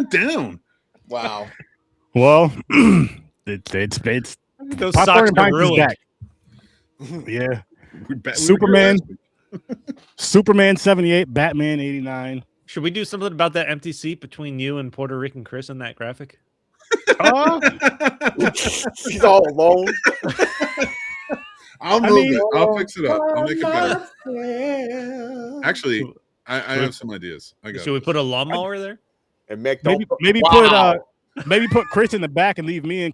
down. Wow. Well, it's Those Popcorn socks and are Pints is ruined. back. Yeah, We were Superman. here last week. Superman 78, Batman 89. Should we do something about that empty seat between you and Puerto Rican Chris in that graphic? He's all alone. I'll move it. I'll fix it up. I'll make it better. better. Actually, I have some ideas. I got Should we put a lawnmower there? And Mick, Maybe wow. put Chris in the back and leave me and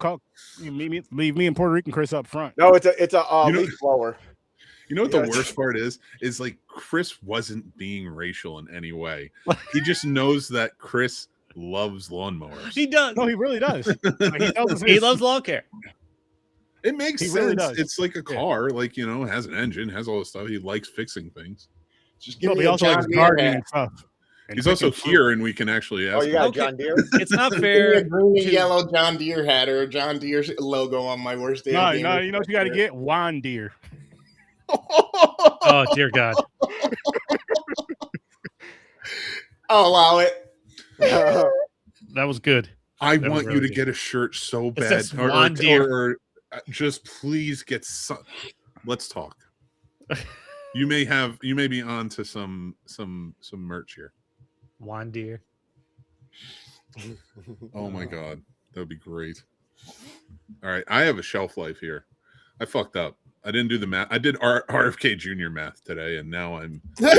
leave me and Puerto Rican Chris up front. No, it's a You know- leaf blower. You know what the worst part is? Is like Chris wasn't being racial in any way. He just knows that Chris loves lawnmowers. He does. No, he really does. He loves lawn care. It makes He sense. really does. It's like a car, like it has an engine, has all this stuff. He likes fixing things. Just give No, me but he a also John likes Deere gardening hat. and stuff. And He's also picking here, and we can actually ask. Oh, you got Okay. a John Deere? It's not Give me fair. a green and to- yellow John Deere hat or a John Deere logo on my worst day. No, of the no, year. you know what you got to get? Juan Deere. Oh dear God! I'll allow it. That was good. I That was want you really to good. get a shirt so It bad, says Juan Deere. or just please get some. Let's talk. You may be on to some merch here. Juan Deere. Oh my god, that would be great. All right, I have a shelf life here. I fucked up. I didn't do the math. I did RFK Jr. math today, and now I'm now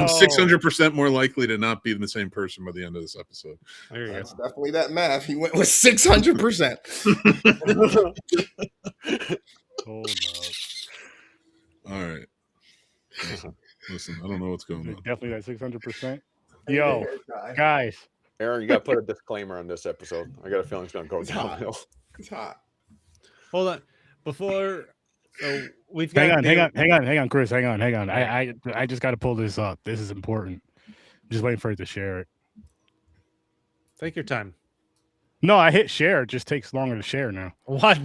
I'm 600% more likely to not be the same person by the end of this episode. There you That's go. definitely that math. He went with 600%. Hold up. All right. Listen, I don't know what's going on. Definitely that 600%. Yo, guys. Aaron, you got to put a disclaimer on this episode. I got a feeling it's going to go It's hot. downhill. It's hot. Hold on. Before, so we've got. Hang on, Chris. Hang on. I just got to pull this up. This is important. I'm just waiting for it to share it. Take your time. No, I hit share. It just takes longer to share now. What?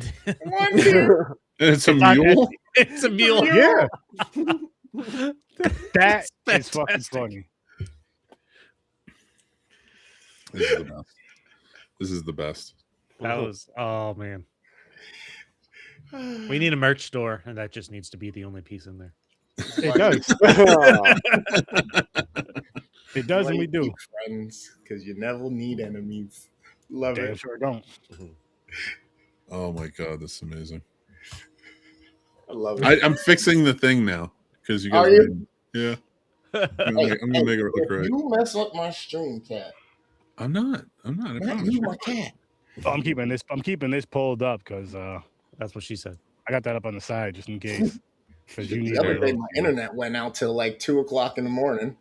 One Deere. It's a not- mule. It's a mule. Yeah. That That's is fucking fantastic. funny. This is the best. This is the best. That was. Oh man. We need a merch store, and that just needs to be the only piece in there. It does. It does, and we do. Keep friends, because you never need enemies. Love Damn it. sure don't. Oh my god, this is amazing. I love it. I'm fixing the thing now because you guys. Are you? Yeah. I'm gonna make it look If right. you mess up my stream, cat. I'm not. I Not promise you, you. my cat. Oh, I'm keeping this pulled up because That's what she said. I got that up on the side just in case. Because you need The other day, to my internet went out till like 2:00 in the morning.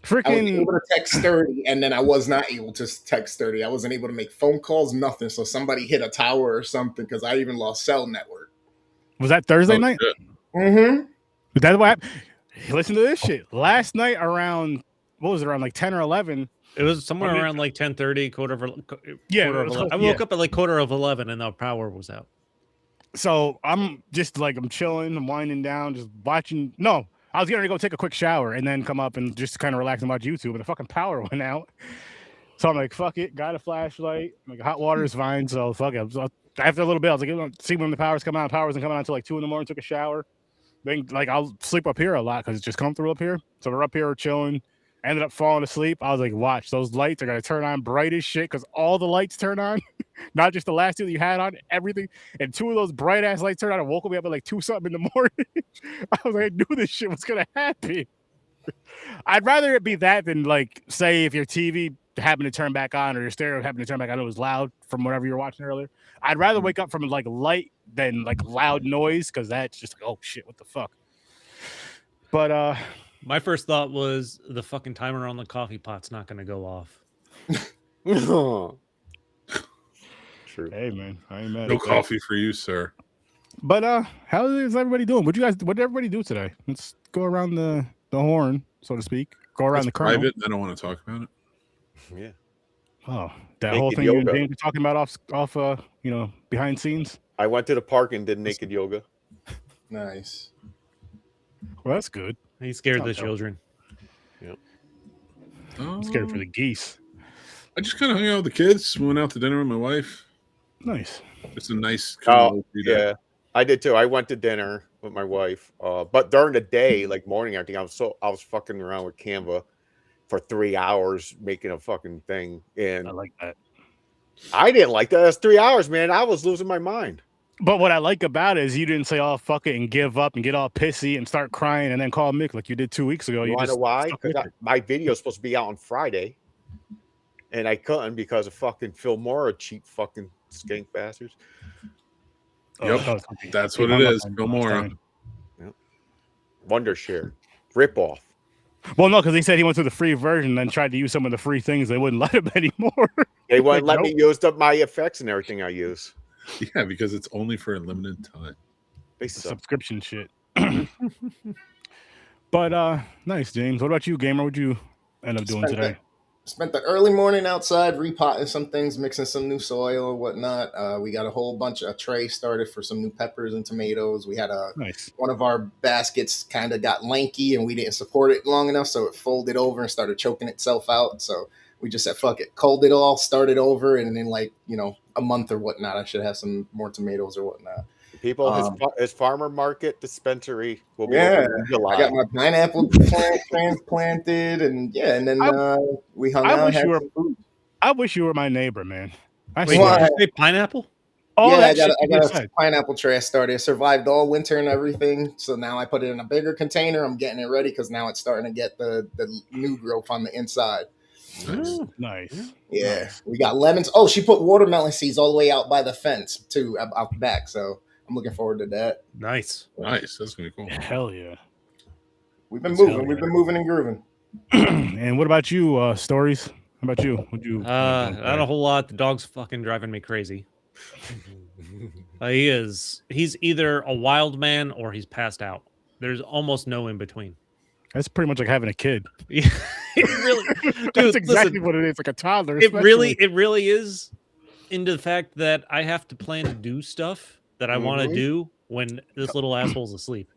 I was freaking. able to text 30, and then I was not able to text 30. I wasn't able to make phone calls, nothing. So somebody hit a tower or something because I even lost cell network. Was that Thursday Oh, night? shit. Mm-hmm. But that's what happened. Listen to this shit. Last night around, what was it, around like 10 or 11? It was somewhere I mean- around like 10:30, quarter of. Yeah, quarter it of was 11. I close- woke yeah. up at like quarter of 11, and the power was out. So I'm just like, I'm chilling, I'm winding down, just watching. No, I was getting ready to go take a quick shower and then come up and just kind of relax and watch YouTube, and the fucking power went out. So I'm like, fuck it, got a flashlight. I'm like, hot water is fine, so fuck it. So after a little bit, I was like, see when the power's coming on. The power wasn't coming on until like 2 a.m. Took a shower. Then like I'll sleep up here a lot because it's just comfortable up here. So we're up here chilling. Ended up falling asleep. I was like, watch, those lights are gonna turn on bright as shit because all the lights turn on, not just the last two that you had on, everything. And two of those bright ass lights turned on and woke me up at like 2 something in the morning. I was like, I knew this shit was gonna happen. I'd rather it be that than like say if your TV happened to turn back on or your stereo happened to turn back on, it was loud from whatever you were watching earlier. I'd rather wake up from like light than like loud noise because that's just like, oh shit, what the fuck. But My first thought was the fucking timer on the coffee pot's not going to go off. True. hey man, I ain't mad. No at that. coffee for you, sir. But how is everybody doing? What did everybody do today? Let's go around the horn, so to speak. Go around It's the kernel. private. I don't want to talk about it. Yeah. Oh, that Naked whole thing you and yoga. James were talking about off behind scenes. I went to the park and did naked yoga. Nice. Well, that's good. He scared the Okay. children. I'm scared for the geese. I just kind of hung out with the kids. Went out to dinner with my wife. Nice. Just a nice kind of yeah, I did too. I went to dinner with my wife, but during the day, like morning, I think I was fucking around with Canva for 3 hours making a fucking thing, and I like that. I didn't like that. That's 3 hours, man. I was losing my mind. But what I like about it is you didn't say, "Oh, fuck it," and give up and get all pissy and start crying and then call Mick like you did 2 weeks ago. You You want to just know why? stuck with Because it. my video is supposed to be out on Friday, and I couldn't because of fucking Phil Mora, cheap fucking skank bastards. Oh, Yep, I thought it was gonna be- that's he what it hung up is. on Phil you last Mora. time. Wondershare rip off. Well, no, because he said he went through the free version and then tried to use some of the free things. They wouldn't let him anymore. They wouldn't Like, let me use up my effects and everything I use. Yeah, because it's only for a limited time. They The suck. subscription shit. But nice, James. What about you, gamer? What'd you end up doing today? Spent the early morning outside repotting some things, mixing some new soil or whatnot. We got a whole bunch of tray started for some new peppers and tomatoes. We had Nice. one of our baskets kind of got lanky and we didn't support it long enough, so it folded over and started choking itself out. So we just said, fuck it, culled it all, started over, and in like, a month or whatnot, I should have some more tomatoes or whatnot. People, his farmer market dispensary will be Yeah, open in July. I got my pineapple plant transplanted, and then we hung out. Had some food. I wish you were my neighbor, man. I Wait, swear. did you say pineapple? All Yeah, that I got shit you a said. pineapple tray started. It survived all winter and everything. So now I put it in a bigger container. I'm getting it ready because now it's starting to get the new growth on the inside. Nice. Yeah, Nice. we got lemons. Oh, she put watermelon seeds all the way out by the fence too, out the back. So I'm looking forward to that. Nice. Nice. That's gonna be cool. Hell yeah. We've been That's moving. hell We've yeah. been moving and grooving. And what about you, Stories? How about you? Would you? Not a whole lot. The dog's fucking driving me crazy. He's either a wild man or he's passed out. There's almost no in between. That's pretty much like having a kid. Yeah, it really, dude. That's exactly listen, what it is, like a toddler. it really especially. is into the fact that I have to plan to do stuff that I want to Mhm. do when this little asshole's asleep.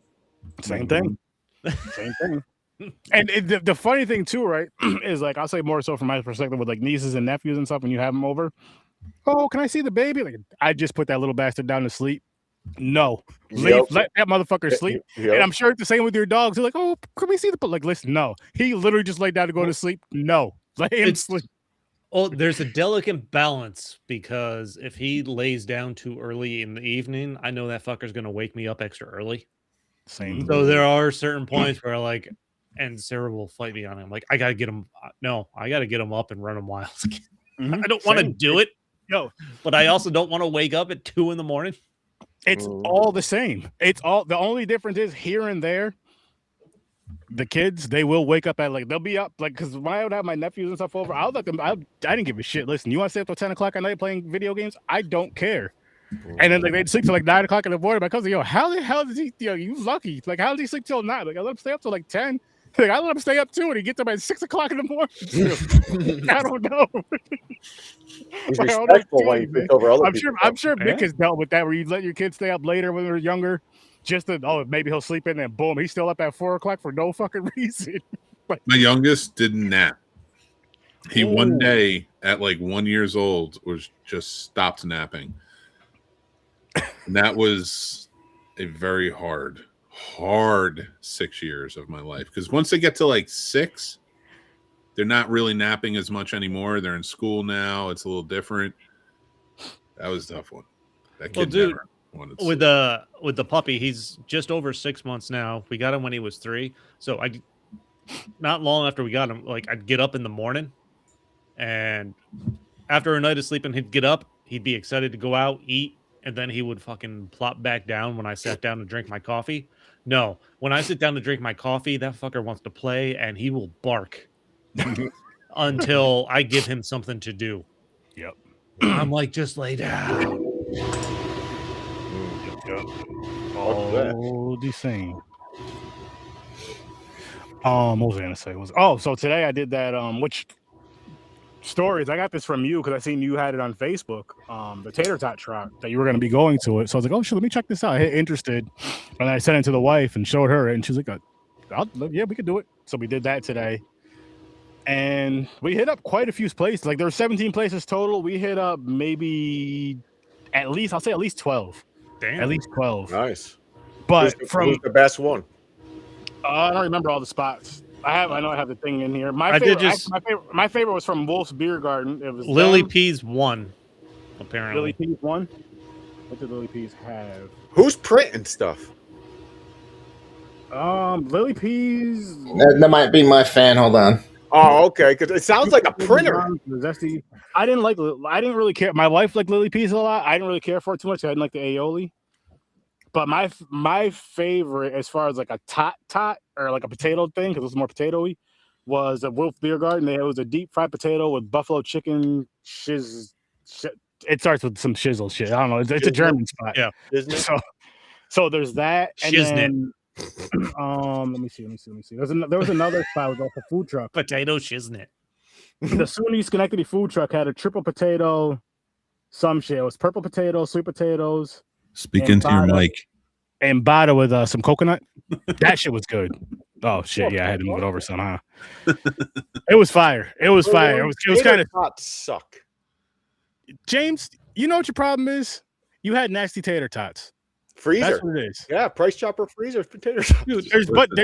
Same thing. Same thing. And the funny thing too, right, is like I'll say more so from my perspective with like nieces and nephews and stuff when you have them over. Oh, can I see the baby? Like I just put that little bastard down to sleep. No, leave, let that motherfucker sleep. Yep. And I'm sure it's the same with your dogs. They're like, oh, can we see the like? Listen, no, he literally just laid down to go to sleep. No, let him It's- sleep. Oh, there's a delicate balance because if he lays down too early in the evening, I know that fucker's gonna wake me up extra early. Same. So there are certain points where like, and Sarah will fight me on it. I'm like, I gotta get him. No, I gotta get him up and run him wild. Mhm. I don't want to Same. do it, Yo, but I also don't want to wake up at 2 a.m. it's all the same. It's all the only difference is here and there. The kids, they will wake up at like they'll be up like because when I would have my nephews and stuff over, I'll let them. I didn't give a shit. Listen, you want to stay up till 10 o'clock at night playing video games? I don't care. And then like they'd sleep till like 9 o'clock in the morning. My cousin, yo, how the hell does he? Yo, you lucky. Like how does he sleep till 9? Like I let him stay up till like 10. Like I let him stay up too, and he gets up at 6 o'clock in the morning. I don't know. He's Like, I don't respectful know, when he man. thinks over other I'm people's sure. I'm stuff. sure Mick Yeah. has dealt with that, where you let your kids stay up later when they're younger, just to maybe he'll sleep in, and boom, he's still up at 4 o'clock for no fucking reason. My youngest didn't nap. He one Ooh. day at like 1 year old was just stopped napping. And that was a very hard 6 years of my life. Because once they get to like 6, they're not really napping as much anymore. They're in school now. It's a little different. That was a tough one. That kid Well, dude, never wanted to with sleep. the puppy, he's just over 6 months now. We got him when he was 3, so I not long after we got him, like I'd get up in the morning, and after a night of sleeping, he'd get up, he'd be excited to go out, eat, and then he would fucking plop back down when I sat down to drink my coffee. No, when I sit down to drink my coffee, that fucker wants to play, and he will bark until I give him something to do. Yep. I'm like, just lay down. Oh, the same. What was I gonna say? So today I did that. Which stories? I got this from you because I seen you had it on Facebook. The tater tot truck that you were gonna be going to it. So I was like, oh shit, let me check this out. I hit interested, and I sent it to the wife and showed her, and she's like, yeah, we could do it. So we did that today. And we hit up quite a few places. Like there were 17 places total. We hit up maybe at least 12. Damn. At least 12. Nice. But Who's the best one? I don't remember all the spots. I know I have the thing in here. I did just- my favorite was from Wolf's Beer Garden. It was Lily them. P's won, apparently. Lily P's won. What did Lily P's have? Who's printing stuff? Lily P's. That might be my fan. Hold on. Oh, okay. Because it sounds like a printer. I didn't really care. My wife liked Lily P's a lot. I didn't really care for it too much. I didn't like the aioli. But my favorite, as far as like a tot or like a potato thing, because it was more potatoey, was at Wolf Beer Garden. It was a deep fried potato with buffalo chicken it starts with some shizzle shit. I don't know. It's a German spot. Yeah. So there's that. And Shiznit. then, let me see. There was another spot with like a food truck. Potato shiznit. The SUNY Schenectady food truck had a triple potato, some shit. It was purple potatoes, sweet potatoes. Speak into your mic. And bada with some coconut. That shit was good. Oh shit! Yeah, I had to move it over somehow. It was fire. It was fire. It was kind of suck. James, you know what your problem is? You had nasty tater tots. Freezer. That's what it is. Yeah, price chopper freezer potato chops. Dude,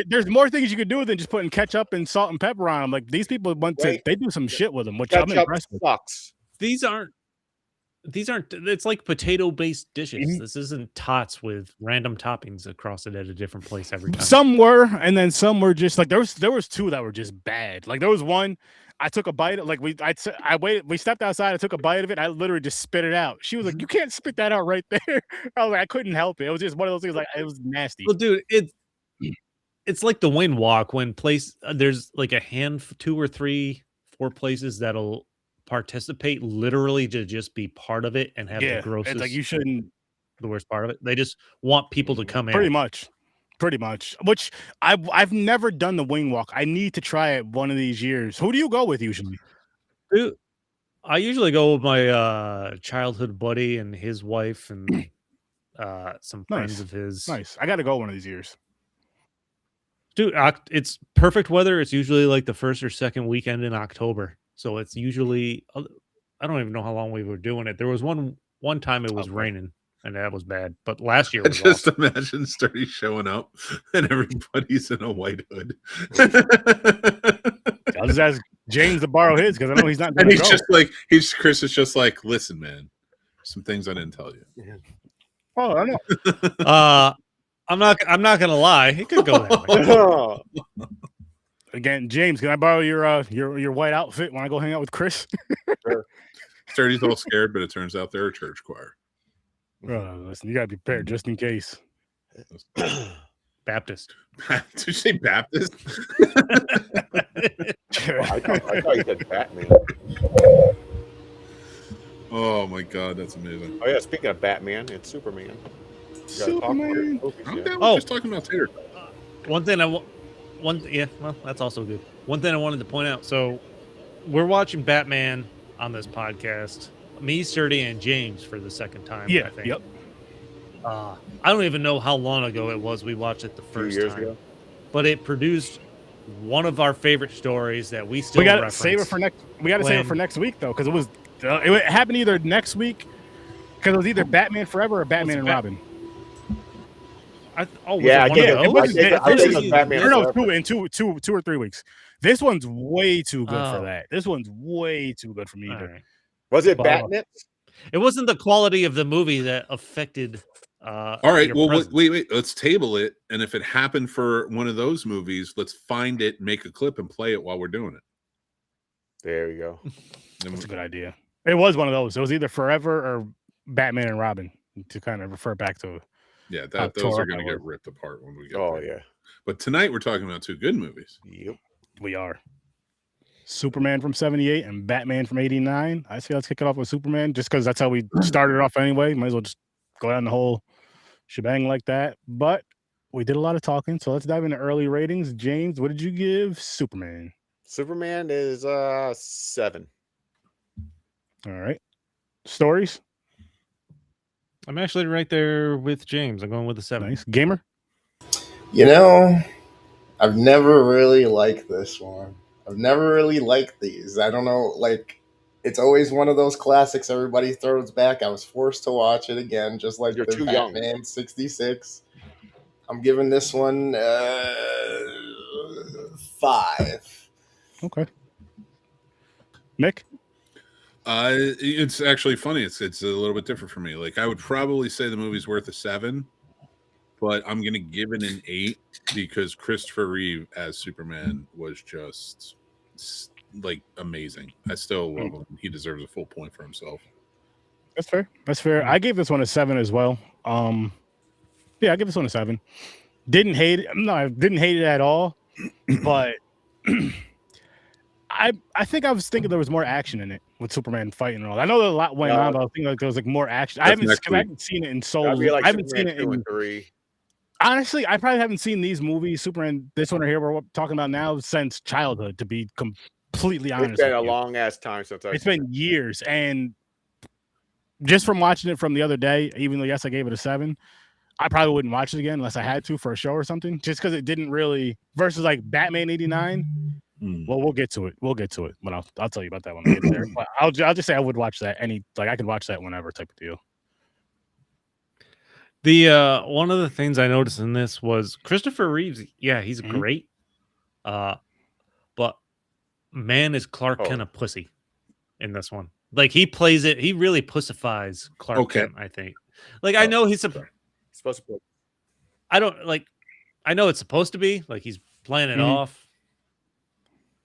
there's more things you could do than just putting ketchup and salt and pepper on them. Like these people they do some shit with them, which I'm impressed with. Sucks. These aren't. It's like potato-based dishes. This isn't tots with random toppings across it at a different place every time. Some were, and then some were just like there was two that were just bad. Like there was one, I took a bite. Like we waited. We stepped outside. I took a bite of it. I literally just spit it out. She was like, "You can't spit that out right there." I was like, I couldn't help it. It was just one of those things. Like it was nasty. Well, dude, it's like the wind walk when there's like a hand, 2 or 3, 4 places that'll participate literally to just be part of it and have the grossest. It's like you shouldn't. The worst part of it. They just want people to come in. Pretty much. Which I've never done the wing walk. I need to try it one of these years. Who do you go with usually? Dude, I usually go with my childhood buddy and his wife and some friends of his. Nice. I got to go one of these years. Dude, it's perfect weather. It's usually like the first or second weekend in October. So it's usually, I don't even know how long we were doing it. There was one time it was raining, and that was bad. But last year, was just awesome. Imagine Sturdy showing up, and everybody's in a white hood. I'll just ask James to borrow his because I know he's not. And he's just like, Chris is just like, listen, man, some things I didn't tell you. Oh, I know. I'm not gonna lie. It could go that way. Again, James, can I borrow your white outfit when I go hang out with Chris? Sure. Sturdy's all scared, but it turns out they're a church choir. Listen, you gotta be prepared just in case. Baptist. Did you say Baptist? I thought you said Batman. Oh my God, that's amazing. Oh yeah, speaking of Batman, it's Superman. Superman. I'm down with just talking about tater. Well, that's also good. One thing I wanted to point out. So we're watching Batman on this podcast. Me, Sturdy, and James for the second time. Yeah. I think. Yep. I don't even know how long ago it was we watched it the first years time. ago. But it produced one of our favorite stories that we still reference. Save it for next. We got to save it for next week though, because it happened either next week, because it was either Batman Forever or Batman and Robin. I think Batman. No, in 2 or 3 weeks. This one's way too good for that. This one's way too good for me. Right. Was it Batman? It wasn't the quality of the movie that affected. All right. Well, wait. Let's table it. And if it happened for one of those movies, let's find it, make a clip, and play it while we're doing it. There you go. That's a good idea. It was one of those. It was either Forever or Batman and Robin, to kind of refer back to. Yeah, those are going to get ripped apart when we get there. Yeah. But tonight we're talking about 2 good movies. Yep. We are. Superman from 78 and Batman from 89. I say let's kick it off with Superman, just because that's how we started off anyway. Might as well just go down the whole shebang like that. But we did a lot of talking, so let's dive into early ratings. James, what did you give Superman? Superman is 7. All right. Stories? I'm actually right there with James. I'm going with a 7. Nice. Gamer? You know, I've never really liked this one. I've never really liked these. I don't know, like it's always one of those classics everybody throws back. I was forced to watch it again, just like You're the too young. Batman 66. I'm giving this one 5. Okay. Nick? It's actually funny. It's a little bit different for me. Like I would probably say the movie's worth a 7, but I'm gonna give it an 8 because Christopher Reeve as Superman was just like amazing. I still love him. He deserves a full point for himself. That's fair. That's fair. I gave this one a 7 as well. Yeah, I give this one a 7. Didn't hate it. No, I didn't hate it at all. But I think I was thinking there was more action in it with Superman fighting and all. I know that a lot went on, but I was thinking like there was like more action. I haven't seen it in so long. Like I haven't Superman seen it 2 in and 3. honestly, I probably haven't seen these movies, Superman, this one right here we're talking about now, since childhood, to be completely honest. It's been a long ass time since It's been years. And just from watching it from the other day, even though yes, I gave it a 7, I probably wouldn't watch it again unless I had to for a show or something. Just because it didn't really versus like Batman 89. Well, we'll get to it. We'll get to it, but I'll tell you about that when I get there. But I'll just say I would watch that I could watch that whenever type of deal. The one of the things I noticed in this was Christopher Reeves. Yeah, he's great. But man, is Clark Kent a pussy in this one? Like he plays it. He really pussifies Clark Kent. I think. Like I know he's supposed to. I don't like. I know it's supposed to be like he's playing it off,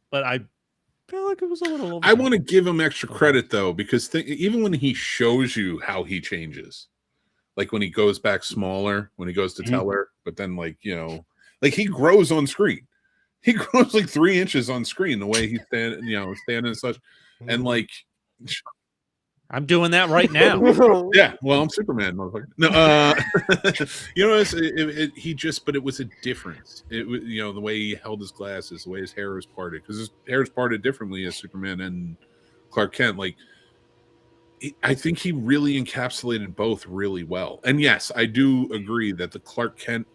but I feel like it was a little. I want to give him extra credit though, because even when he shows you how he changes, like when he goes back smaller, when he goes to tell her, but then like he grows on screen. He grows like 3 inches on screen the way he's standing and such, and like. I'm doing that right now. Yeah, well, I'm Superman, motherfucker. No, but it was a difference. It was, the way he held his glasses, the way his hair was parted, because his hair is parted differently as Superman and Clark Kent. Like, I think he really encapsulated both really well. And yes, I do agree that the Clark Kent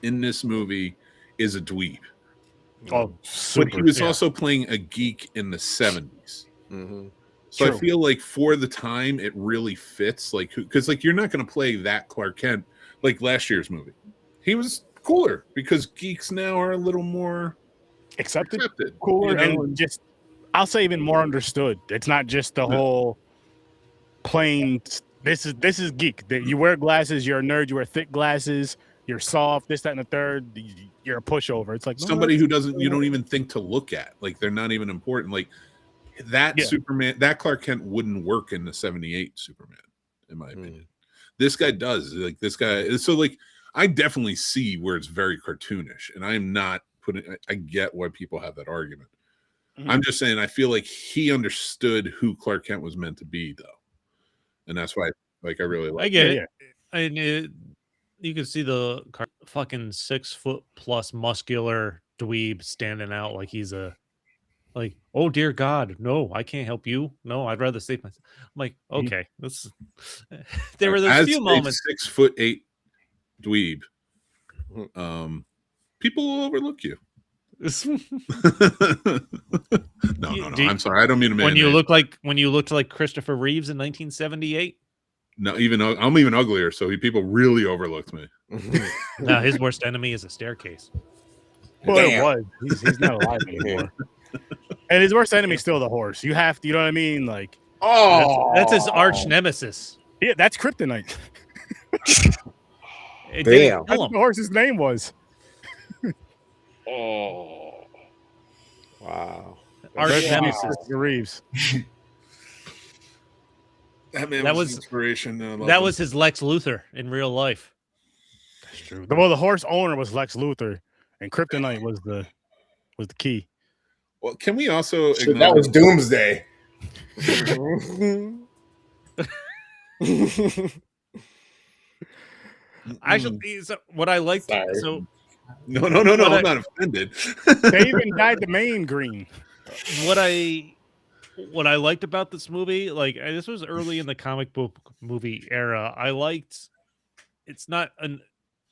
in this movie is a dweeb. Oh, but he was also playing a geek in the 70s. Mm-hmm. So I feel like for the time it really fits, like because like you're not going to play that Clark Kent like last year's movie. He was cooler because geeks now are a little more accepted. Cooler, and just I'll say even more understood. It's not just the whole plain. This is geek. You wear glasses. You're a nerd. You wear thick glasses. You're soft. This, that, and the third. You're a pushover. It's like somebody who doesn't. You don't even think to look at. Like they're not even important. Like. That Superman, that Clark Kent wouldn't work in the 78 Superman, in my opinion. This guy does. Like this guy, so like I definitely see where it's very cartoonish, and I'm not putting. I get why people have that argument. I'm just saying I feel like he understood who Clark Kent was meant to be, though, and that's why I really like. I get it. And you can see the fucking 6 foot plus muscular dweeb standing out like he's a. Like, oh dear God, no, I can't help you. No, I'd rather save myself. I'm like, okay, this. There were those few moments. 6'8" dweeb. People will overlook you. No. I'm sorry. I don't mean to. When you looked like Christopher Reeves in 1978. No, I'm even uglier. So people really overlooked me. No, his worst enemy is a staircase. Well, it was. He's not alive anymore. And his worst enemy is still the horse. You have to, you know what I mean? Like, that's his arch nemesis. Yeah, that's Kryptonite. Damn. That's what the horse's name was. Wow. Arch nemesis Reeves. That was inspiration. That was his Lex Luthor in real life. That's true. Well, the horse owner was Lex Luthor, and Kryptonite was the key. Well, can we also that was Doomsday. Actually, what I liked. No. I'm not offended. They even dyed the main green. What I liked about this movie, like this was early in the comic book movie era. I liked. It's not an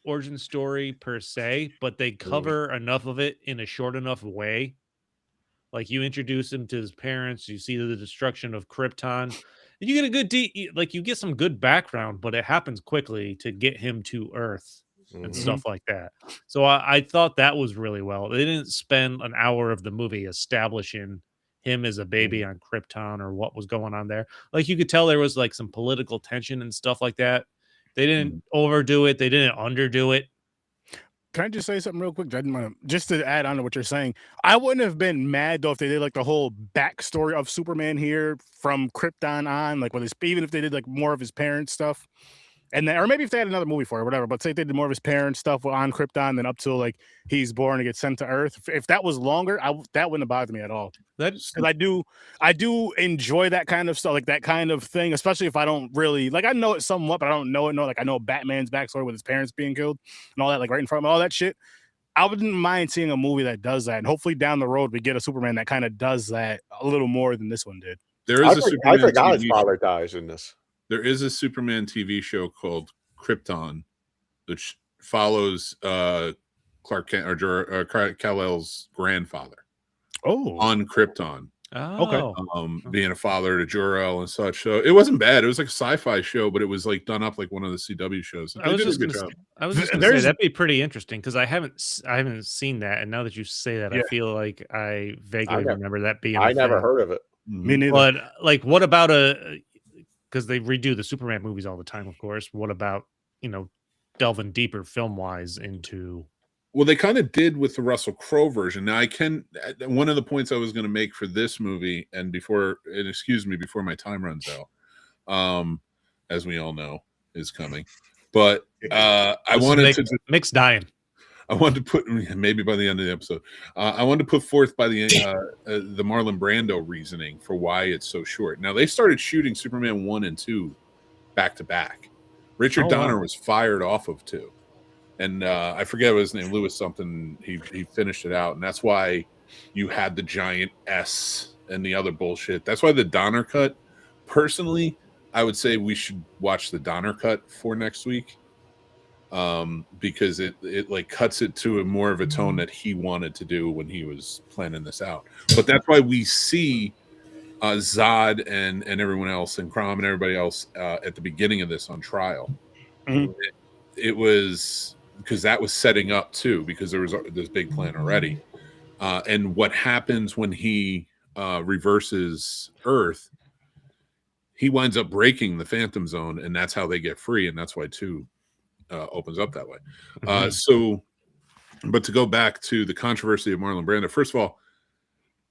origin story per se, but they cover enough of it in a short enough way Like you introduce him to his parents, you see the destruction of Krypton, and you get a good like you get some good background, but it happens quickly to get him to Earth and Mhm. stuff like that. So I thought that was really well. They didn't spend an hour of the movie establishing him as a baby on Krypton or what was going on there. Like you could tell there was like some political tension and stuff like that. They didn't overdo it. They didn't underdo it. Can I just say something real quick? I didn't wanna, just to add on to what you're saying, I wouldn't have been mad though if they did like the whole backstory of Superman here from Krypton on, like with his, even if they did like more of his parents stuff. And then, or maybe if they had another movie for it, or whatever. But say they did more of his parents stuff on Krypton, then up till like he's born and gets sent to Earth. If that was longer, that wouldn't have bothered me at all. That's Because I do enjoy that kind of stuff, like that kind of thing, especially if I don't really like. I know it somewhat, but I don't know it. No, like I know Batman's backstory with his parents being killed and all that, like right in front of me, all that shit. I wouldn't mind seeing a movie that does that, and hopefully down the road we get a Superman that kind of does that a little more than this one did. There I is a Superman forgot his TV father dies in this. There is a Superman TV show called Krypton, which follows Clark Kent or Kal-El's grandfather Oh, on Krypton, oh, being a father to Jor-El and such. So it wasn't bad. It was like a sci-fi show, but it was like done up like one of the CW shows. I was They did just a good gonna job. say, I was just gonna say that'd be pretty interesting because I haven't seen that, and now that you say that, I Yeah. feel like I vaguely never- remember that being. I a never thing. heard of it. me neither. But like, what about because they redo the Superman movies all the time, of course. What about delving deeper film wise into? Well, they kind of did with the Russell Crowe version. Now, one of the points I was going to make for this movie, and excuse me, before my time runs out, as we all know, is coming. But I wanted to Mick's dying. I wanted to put maybe by the end of the episode. I wanted to put forth by the Marlon Brando reasoning for why it's so short. Now they started shooting Superman 1 and 2 back to back. Richard Donner was fired off of 2, and I forget what his name, Lewis something. He finished it out, and that's why you had the giant S and the other bullshit. That's why the Donner cut. Personally, I would say we should watch the Donner cut for next week. Because it like cuts it to a more of a tone that he wanted to do when he was planning this out. But that's why we see Zod and everyone else and Crom and everybody else at the beginning of this on trial. Mm-hmm. It was because that was setting up too, because there was this big plan already. And what happens when he reverses Earth, he winds up breaking the Phantom Zone, and that's how they get free, and that's why 2 opens up that way. But to go back to the controversy of Marlon Brando, first of all,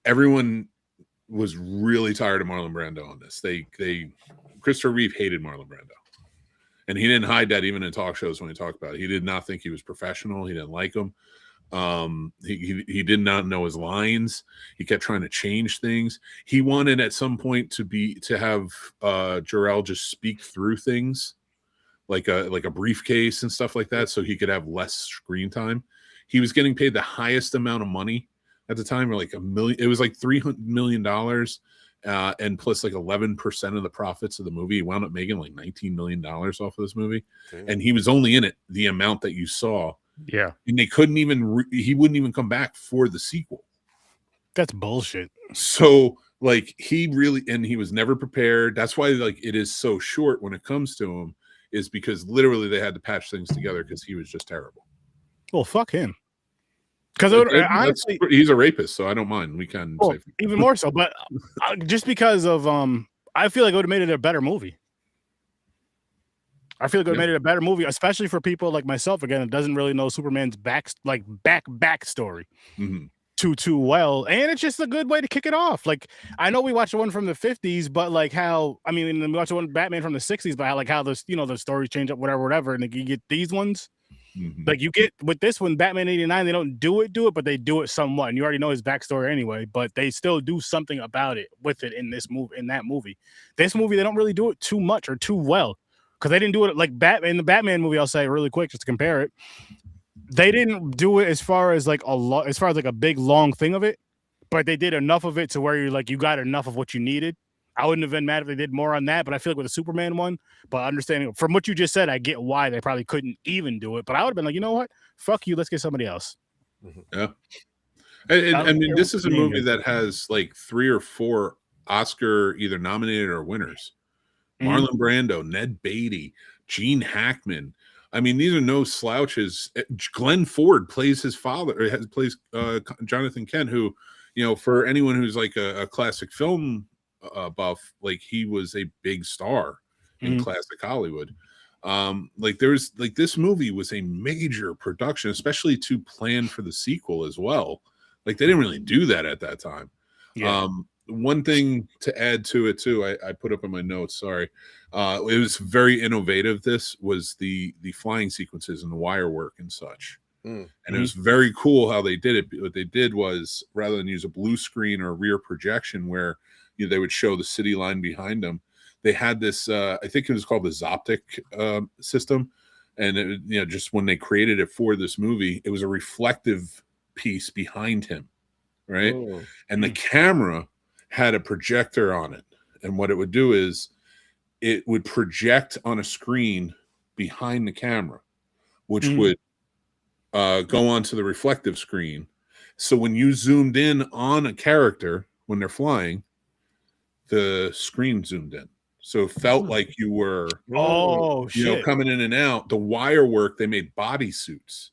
everyone was really tired of Marlon Brando on this. Christopher Reeve hated Marlon Brando, and he didn't hide that even in talk shows when he talked about it. He did not think he was professional. He didn't like him. He did not know his lines. He kept trying to change things. He wanted at some point to have Jor-El just speak through things, like a briefcase and stuff like that, so he could have less screen time. He was getting paid the highest amount of money at the time, or like $1 million. It was like $300 million, and plus like 11% of the profits of the movie. He wound up making like $19 million off of this movie, and he was only in it the amount that you saw. Yeah, and they couldn't even. He wouldn't even come back for the sequel. That's bullshit. So like he was never prepared. That's why like it is so short when it comes to him. Is because literally they had to patch things together because he was just terrible. Well, fuck him. Because honestly, he's a rapist, so I don't mind. We can say even more so, but just because of I feel like it would have made it a better movie. I feel like it would have made it a better movie, especially for people like myself. Again, that doesn't really know Superman's backstory. Mm-hmm. Too well, and it's just a good way to kick it off. Like I know we watched the one from the 50s, but like we watched the one Batman from the 60s, but how the stories change up, whatever, and like, you get these ones. Mm-hmm. Like you get with this one, Batman 89, they don't do it, but they do it somewhat, and you already know his backstory anyway. But they still do something about it with it in this movie. In that movie, this movie they don't really do it too much or too well because they didn't do it like Batman. In the Batman movie, I'll say really quick just to compare it. They didn't do it as far as like a big long thing of it, but they did enough of it to where you got enough of what you needed. I wouldn't have been mad if they did more on that, but I feel like with the Superman one, but understanding from what you just said, I get why they probably couldn't even do it. But I would have been like, you know what? Fuck you. Let's get somebody else. Yeah. I mean, this is a movie that has like 3 or 4 Oscar either nominated or winners. Mhm. Marlon Brando, Ned Beatty, Gene Hackman. I mean, these are no slouches. Glenn Ford plays his father, or plays Jonathan Kent, who, you know, for anyone who's like a classic film buff, like he was a big star in Mhm. classic Hollywood. Like there's like this movie was a major production, especially to plan for the sequel as well. Like they didn't really do that at that time. Yeah. One thing to add to it too, I put up in my notes. Sorry, it was very innovative. This was the flying sequences and the wire work and such, and it was very cool how they did it. What they did was rather than use a blue screen or a rear projection where they would show the city line behind them, they had this. I think it was called the Zoptic system, and it, just when they created it for this movie, it was a reflective piece behind him, right? And the camera had a projector on it, and what it would do is it would project on a screen behind the camera, which would go onto the reflective screen. So when you zoomed in on a character when they're flying, the screen zoomed in, so it felt like you were Shit. coming in and out. The wire work, they made bodysuits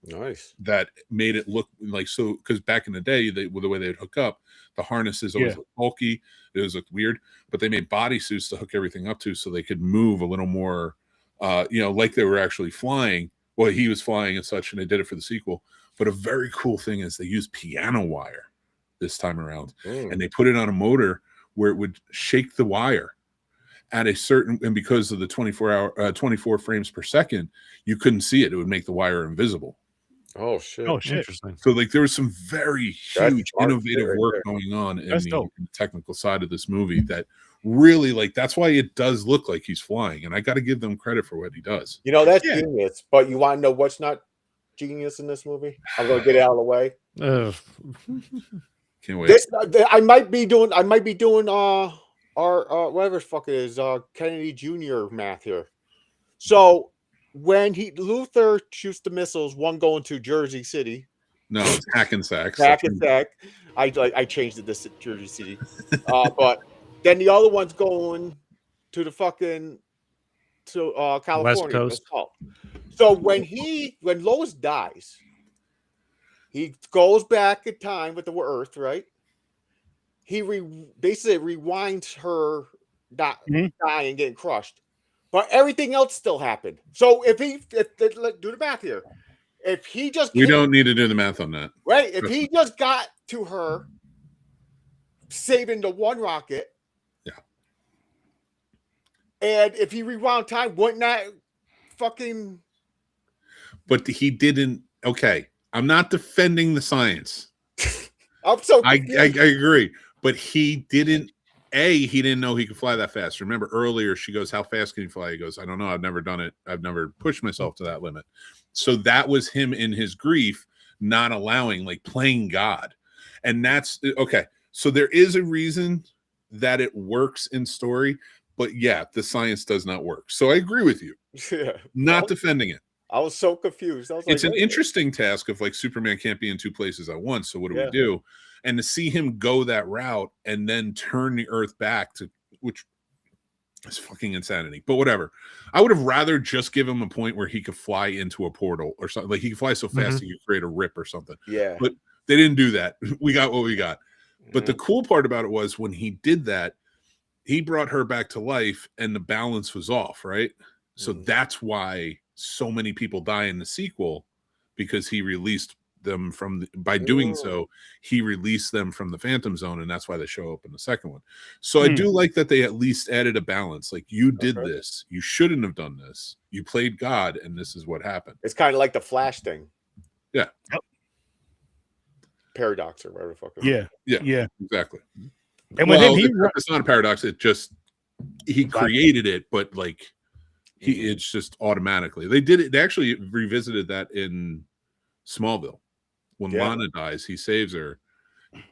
Nice. that made it look like, so because back in the day, the way they'd hook up, the harnesses always looked bulky, it was looked weird, but they made bodysuits to hook everything up to so they could move a little more like they were actually flying. Well, he was flying and such, and they did it for the sequel. But a very cool thing is they used piano wire this time around, and they put it on a motor where it would shake the wire at a certain, and because of the 24 frames per second, you couldn't see it. It would make the wire invisible. Oh shit! Oh shit! Interesting. So like there was some very huge innovative work going on in the technical side of this movie that really, like, that's why it does look like he's flying, and I got to give them credit for what he does. You know, that's genius. But you want to know what's not genius in this movie? I'm going to get it out of the way. Can't wait. I might be doing our whatever the fuck it is, Kennedy Jr. math here. So when Luther shoots the missiles, one going to Jersey City. No, it's Hackensack. Hackensack. I changed it to Jersey City. But then the other one's going to the fucking California. West Coast. So when Lois dies, he goes back in time with the Earth, right? He basically rewinds her dying and getting crushed, but everything else still happened. So if do the math here, if he just don't need to do the math on that, right? If he just got to her, saving the one rocket, and if he rewound time, wouldn't that fucking? But he didn't. Okay, I'm not defending the science. I'm so I agree, but he didn't. He didn't know he could fly that fast. Remember earlier, she goes, "How fast can you fly?" He goes, "I don't know. I've never done it. I've never pushed myself to that limit." So that was him in his grief, not allowing, like, playing God. And that's okay. So there is a reason that it works in story, but yeah, the science does not work. So I agree with you. Not defending it. I was so confused. It's an interesting task of, like, Superman can't be in two places at once. So what do we do? And to see him go that route and then turn the Earth back to, which is fucking insanity. But whatever. I would have rather just give him a point where he could fly into a portal or something. Like, he could fly so fast he could create a rip or something. Yeah. But they didn't do that. We got what we got. But the cool part about it was when he did that, he brought her back to life and the balance was off, right? So that's why so many people die in the sequel, because he released them from by doing so, he released them from the Phantom Zone, and that's why they show up in the second one. So I do like that they at least added a balance. Like, you did this, you shouldn't have done this, you played God, and this is what happened. It's kind of like the Flash thing. Yeah. Paradox or whatever the fuck. Yeah, exactly. And with him, it's not a paradox. It just, he created it, but like it's just automatically. They did it. They actually revisited that in Smallville. When Lana dies, he saves her,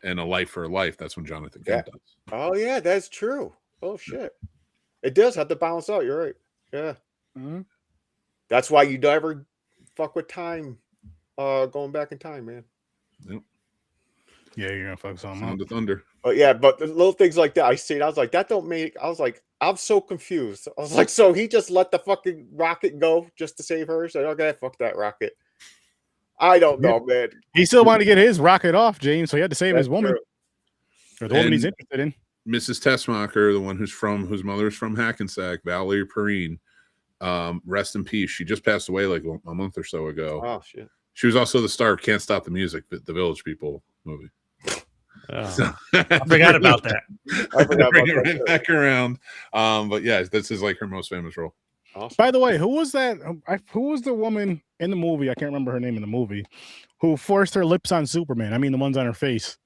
and a life for a life. That's when Jonathan Kent does. Oh yeah, that's true. Oh shit, it does have to balance out. You're right. Yeah. That's why you never fuck with time. Going back in time, man. Yep. Yeah, you're gonna fuck something Sound up. of Thunder. But yeah, but the little things like that I seen, I was like, that don't make. I was like, I'm so confused. I was like, so he just let the fucking rocket go just to save her? So okay, fuck that rocket. I don't know, man. He still wanted to get his rocket off, James, so he had to save his That's woman. true. Or the woman he's And- interested in. Mrs. Tessmacher, the one whose mother's from Hackensack, Valerie Perrine, rest in peace. She just passed away like a month or so ago. Oh shit. She was also the star of Can't Stop the Music, the Village People movie. Oh, I forgot about that. I forgot Bring it about right that. back around. But yeah, this is like her most famous role. Awesome. By the way, who was that? Who was the woman in the movie? I can't remember her name in the movie. Who forced her lips on Superman? I mean, the ones on her face.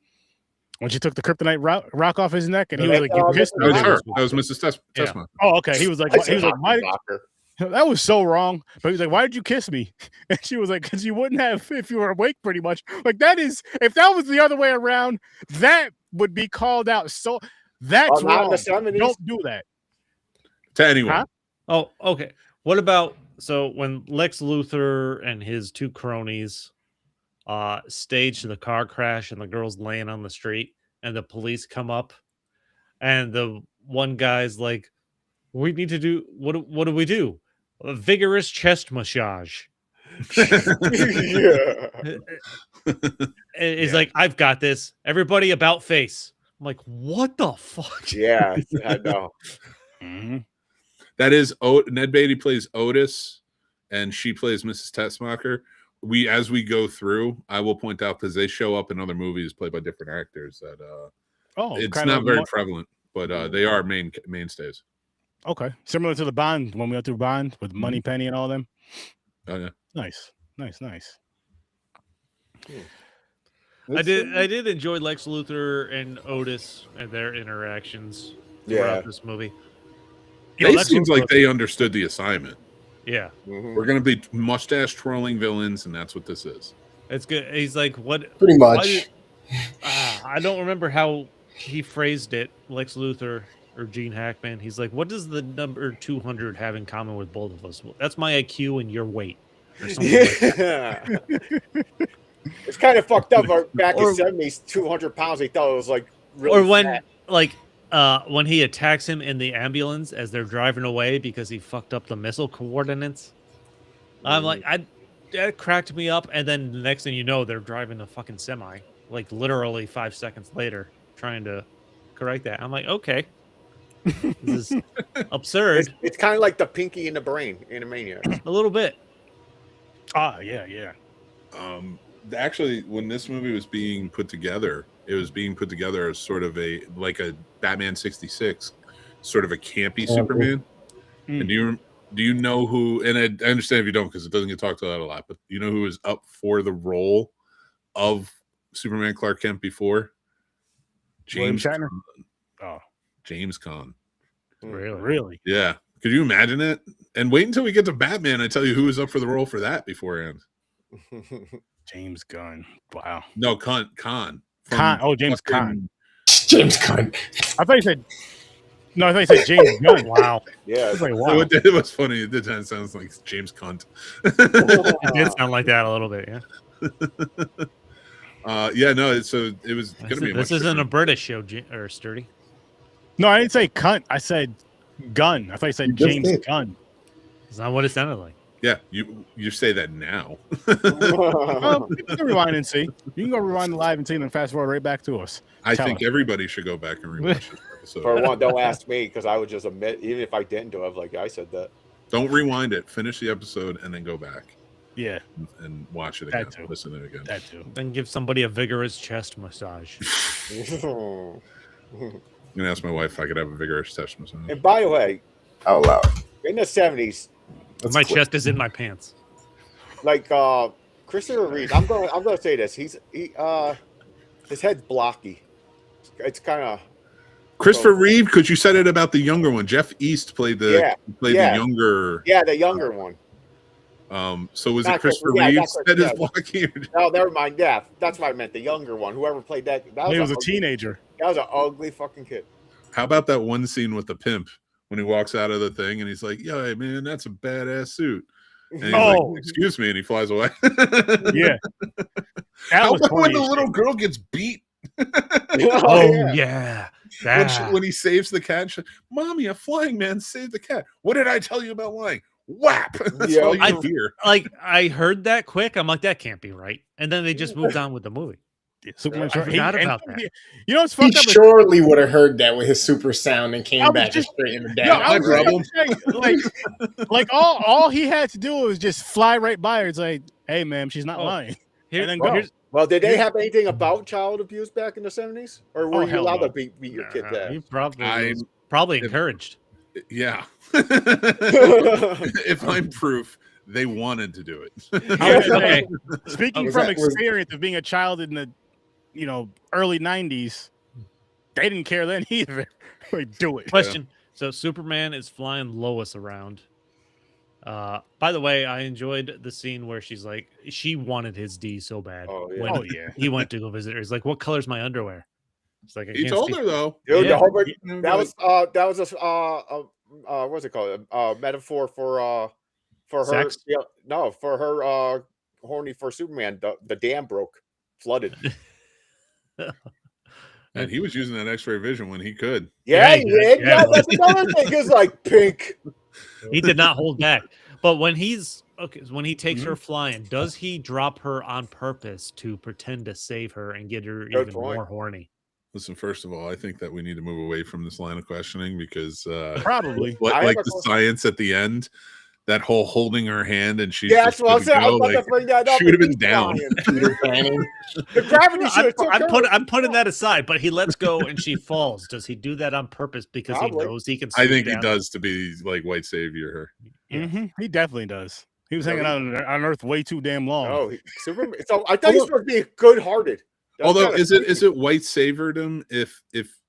When she took the kryptonite rock off his neck, and he was like, "You kissed That was me." her. That was Mrs. Yeah. Tessmacher. Oh, okay. He was like, "Why?" Soccer. That was so wrong. But he was like, "Why did you kiss me?" And she was like, "Because you wouldn't have if you were awake, pretty much." Like that is, if that was the other way around, that would be called out. So that's not in wrong. the 70s. Don't do that. To anyone. Huh? Oh, okay. What about when Lex Luthor and his two cronies staged the car crash and the girl's laying on the street and the police come up and the one guy's like, we need to do what do we do? A vigorous chest massage. Yeah. It's like, I've got this. Everybody about face. I'm like, what the fuck? Yeah, I know. Mm-hmm. That is Ned Beatty plays Otis, and she plays Mrs. Tessmacher. As we go through, I will point out because they show up in other movies played by different actors. That it's kind not of very prevalent, but they are mainstays. Okay, similar to the Bond when we went through Bond with Money Penny and all them. Oh yeah, Nice. I did enjoy Lex Luthor and Otis and their interactions Yeah. throughout this movie. it seems like they understood the assignment. Yeah, Mhm. We're gonna be mustache twirling villains, and that's what this is. it's good. He's like, what? Pretty why much. did- I don't remember how he phrased it, Lex Luthor or Gene Hackman. He's like, what does the number 200 have in common with both of us? Well, that's my IQ and your weight. Or something like that. Yeah. It's kind of fucked up. Back Or- in the 70s, 200 pounds, they thought it was like really Or when fat. when he attacks him in the ambulance as they're driving away because he fucked up the missile coordinates. I'm like, that cracked me up, and then the next thing you know, they're driving a fucking semi, like literally 5 seconds later, trying to correct that. I'm like, okay, this is absurd. It's kind of like the pinky in the brain in Animaniacs. A little bit. yeah. Actually, when this movie was being put together, it was being put together as sort of a Batman 66, sort of a campy Superman. Mm. And do you know who? And I understand if you don't because it doesn't get talked about a lot. But do you know who is up for the role of Superman Clark Kent before? William James Shatner? Caan. Oh, James Caan. really? Yeah. Could you imagine it? And wait until we get to Batman. I tell you who is up for the role for that beforehand. James Gunn. Wow. No, Caan. Oh, James Caan. James Gunn. I thought you said. No, I thought you said James Gunn. Wow. Yeah. I was like, So wow. it was funny. It did kind of sound like James Cunt. It did sound like that a little bit, yeah. Yeah, no. It was going to be. This isn't a British show, or Sturdy. No, I didn't say cunt. I said gun. I thought you said You just James did. Gunn. It's not what it sounded like. Yeah, you say that now. Well, you can rewind and see. You can go rewind live and see, and then fast forward right back to us. I Tell think us. everybody should go back and rewatch this episode. For one, don't ask me because I would just admit, even if I didn't do it, like I said that. Don't rewind it. Finish the episode and then go back Yeah, and watch it That again. too. Listen to it again. that too. Then give somebody a vigorous chest massage. I'm gonna ask my wife if I could have a vigorous test massage. And by the way, Out loud. in the 70s, That's My quick. chest is in my pants. like Christopher Reeve, I'm gonna say this. His head's blocky. It's kind of Christopher Reeve, because you said it about the younger one. Jeff East played the Yeah. younger. yeah, the younger one. So was Not it Christopher Chris- yeah, Reeve's not that Chris- is blocking? Oh, never mind. Yeah, that's what I meant. The younger one. Whoever played that. He was a ugly- teenager. That was an ugly fucking kid. How about that one scene with the pimp when he walks out of the thing and he's like, "Yo, man, that's a badass suit." And he's Oh. like, "Excuse me," and he flies away. Yeah, that How was about when funny. the as little shit. girl gets beat Oh yeah. When he saves the cat, Mommy, a flying man saved the cat. What did I tell you about lying? Whap! That's all you hear. I heard that quick. I'm like, that can't be right. And then they just moved on with the movie. Superman. I forgot about that. You know what's He fucked up? surely would have heard that with his super sound and came back and straightened him down. I was just gonna say, like all he had to do was just fly right by her. It's like, hey, ma'am, she's not lying. Well, did they have anything about child abuse back in the 70s? Or were you allowed to beat your kid there? You probably encouraged. Yeah. If I'm proof, they wanted to do it. Speaking from experience of being a child in the early 90s, they didn't care then either. Like, do it. Question. So Superman is flying Lois around. By the way, I enjoyed the scene where she's like, she wanted his D so bad. Oh yeah. When he went to go visit her. He's like, what color's my underwear? It's like, he told her though. Dude, that was a what's it called? A metaphor for sex? her. Yeah, no, for her horny for Superman. The dam broke, flooded. And he was using that X-ray vision when he could. Yeah, he did. Yeah, that's another thing. It's like pink. He did not hold back. But when he takes her flying, does he drop her on purpose to pretend to save her and get her even more horny? Listen, first of all, I think that we need to move away from this line of questioning because probably like the science at the end, that whole holding her hand and she's that's what I was saying. I was about to bring that up. She would have been down. The gravity should I'm putting that aside, but he lets go and she falls. Does he do that on purpose because he knows he can? I think he does to be like white savior. Mm-hmm. He definitely does. He was hanging out on Earth way too damn long. Oh, Superman. So I thought he was supposed to be good-hearted. Although, is it white savioredom if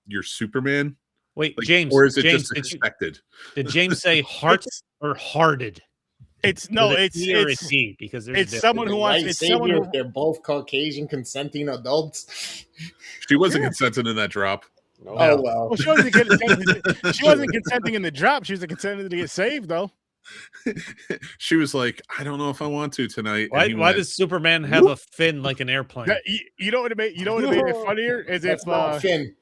you're Superman? Wait, like, James, or is it James, just expected? Did James say heart or hearted? It's D because it's someone who wants. It's someone who they're both Caucasian consenting adults. She wasn't consenting in that drop. No. Oh well. Well, she wasn't consenting in the drop. She was consenting to get saved though. She was like, I don't know if I want to tonight. Why does Superman have a fin like an airplane? You know what made it funnier is if fin.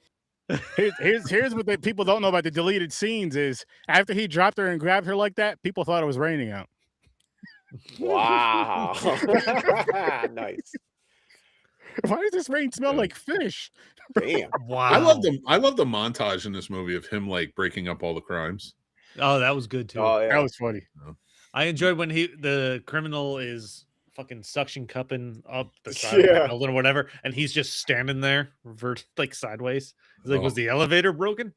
Here's what people don't know about the deleted scenes is after he dropped her and grabbed her like that, people thought it was raining out. Wow. Nice. Why does this rain smell like fish? Damn. Wow. I love the montage in this movie of him like breaking up all the crimes. Oh, that was good too. Oh, yeah. That was funny. I enjoyed when the criminal is fucking suction cupping up the side of the building or whatever, and he's just standing there, like sideways. He's like, was the elevator broken?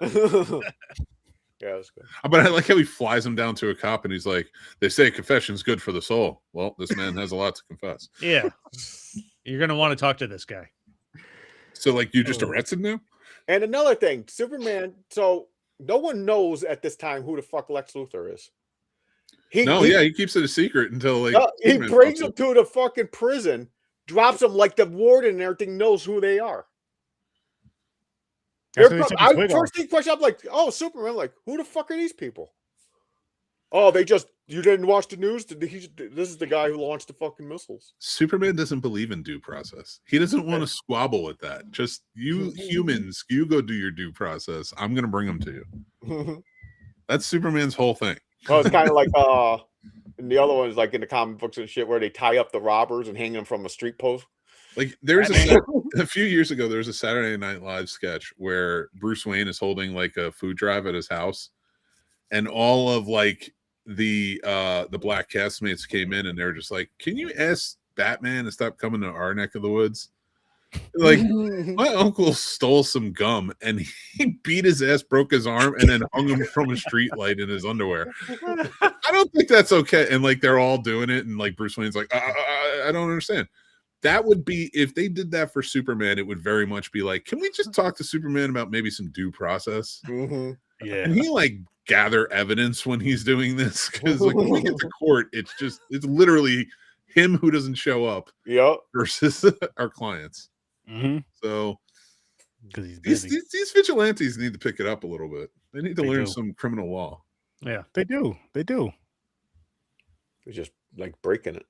Yeah, that's good. But I like how he flies him down to a cop, and he's like, "They say confession's good for the soul." Well, this man has a lot to confess. Yeah, you're gonna want to talk to this guy. So, like, you just arrested now? And another thing, Superman. So no one knows at this time who the fuck Lex Luthor is. He keeps it a secret until like he brings him to the fucking prison, drops him like the warden and everything knows who they are. First thing question, I'm like, oh, Superman, like, who the fuck are these people? Oh, you didn't watch the news? This is the guy who launched the fucking missiles. Superman doesn't believe in due process. He doesn't want to squabble with that. Just you humans, you go do your due process. I'm going to bring them to you. That's Superman's whole thing. Well, it's kind of like and the other one is like in the comic books and shit where they tie up the robbers and hang them from a street post. Like there's a few years ago, there was a Saturday Night Live sketch where Bruce Wayne is holding like a food drive at his house, and all of like the black castmates came in and they were just like, "Can you ask Batman to stop coming to our neck of the woods?" Like my uncle stole some gum and he beat his ass, broke his arm, and then hung him from a street light in his underwear. I don't think that's okay. And like they're all doing it, and like Bruce Wayne's like, I don't understand. That would be if they did that for Superman. It would very much be like, can we just talk to Superman about maybe some due process? Mm-hmm. Yeah, and he like gather evidence when he's doing this because like when we get to court, it's literally him who doesn't show up. Yep. Versus our clients. Mm-hmm. So because he's busy. These vigilantes need to pick it up a little bit. They need to learn some criminal law. Yeah, they do. They're just like breaking it.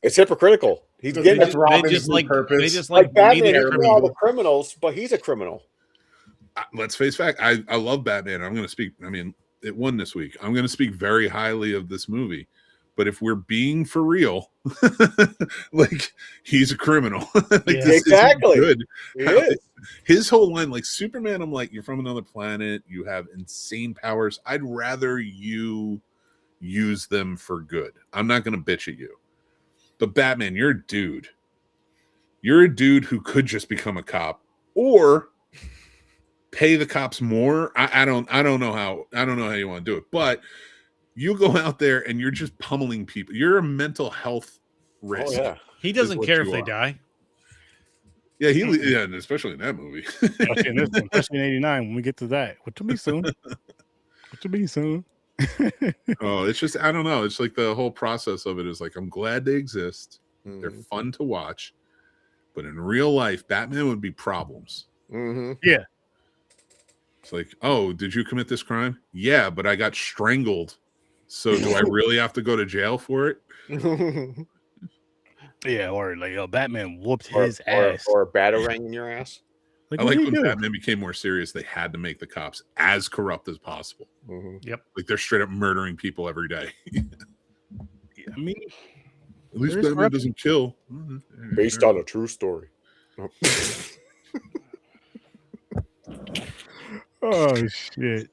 It's hypocritical. He's They getting just it rob- They Robin's just new like purpose. they just like like Batman. made it He's a all criminal. the criminals, but he's a criminal. Let's face fact. I love Batman. I'm going to speak. I mean, it won this week. I'm going to speak very highly of this movie. But if we're being for real, like he's a criminal. Like Yeah. this Exactly. isn't good. He How- is. His whole line, like Superman, I'm like, you're from another planet. You have insane powers. I'd rather you use them for good. I'm not going to bitch at you. But Batman, you're a dude. You're a dude who could just become a cop or pay the cops more. I don't know how you want to do it, but you go out there and you're just pummeling people. You're a mental health risk. Oh yeah. He doesn't what care if you they are. die. Yeah, and especially in that movie. Especially in this one, especially in '89 when we get to that, which will be soon. Which will be soon. Oh, it's just I don't know. It's like the whole process of it is like I'm glad they exist. They're Mhm. fun to watch, but in real life, Batman would be problems. Mhm. It's like, oh, did you commit this crime? Yeah, but I got strangled. So do I really have to go to jail for it? Yeah, or like Batman whooped or, his or, ass. or a batarang in your ass. Like, I what like did when he do? Batman became more serious, they had to make the cops as corrupt as possible. Mhm. Like they're straight up murdering people every day. I mean, At least There's Batman corrupt- doesn't kill. Based on a true story. oh shit.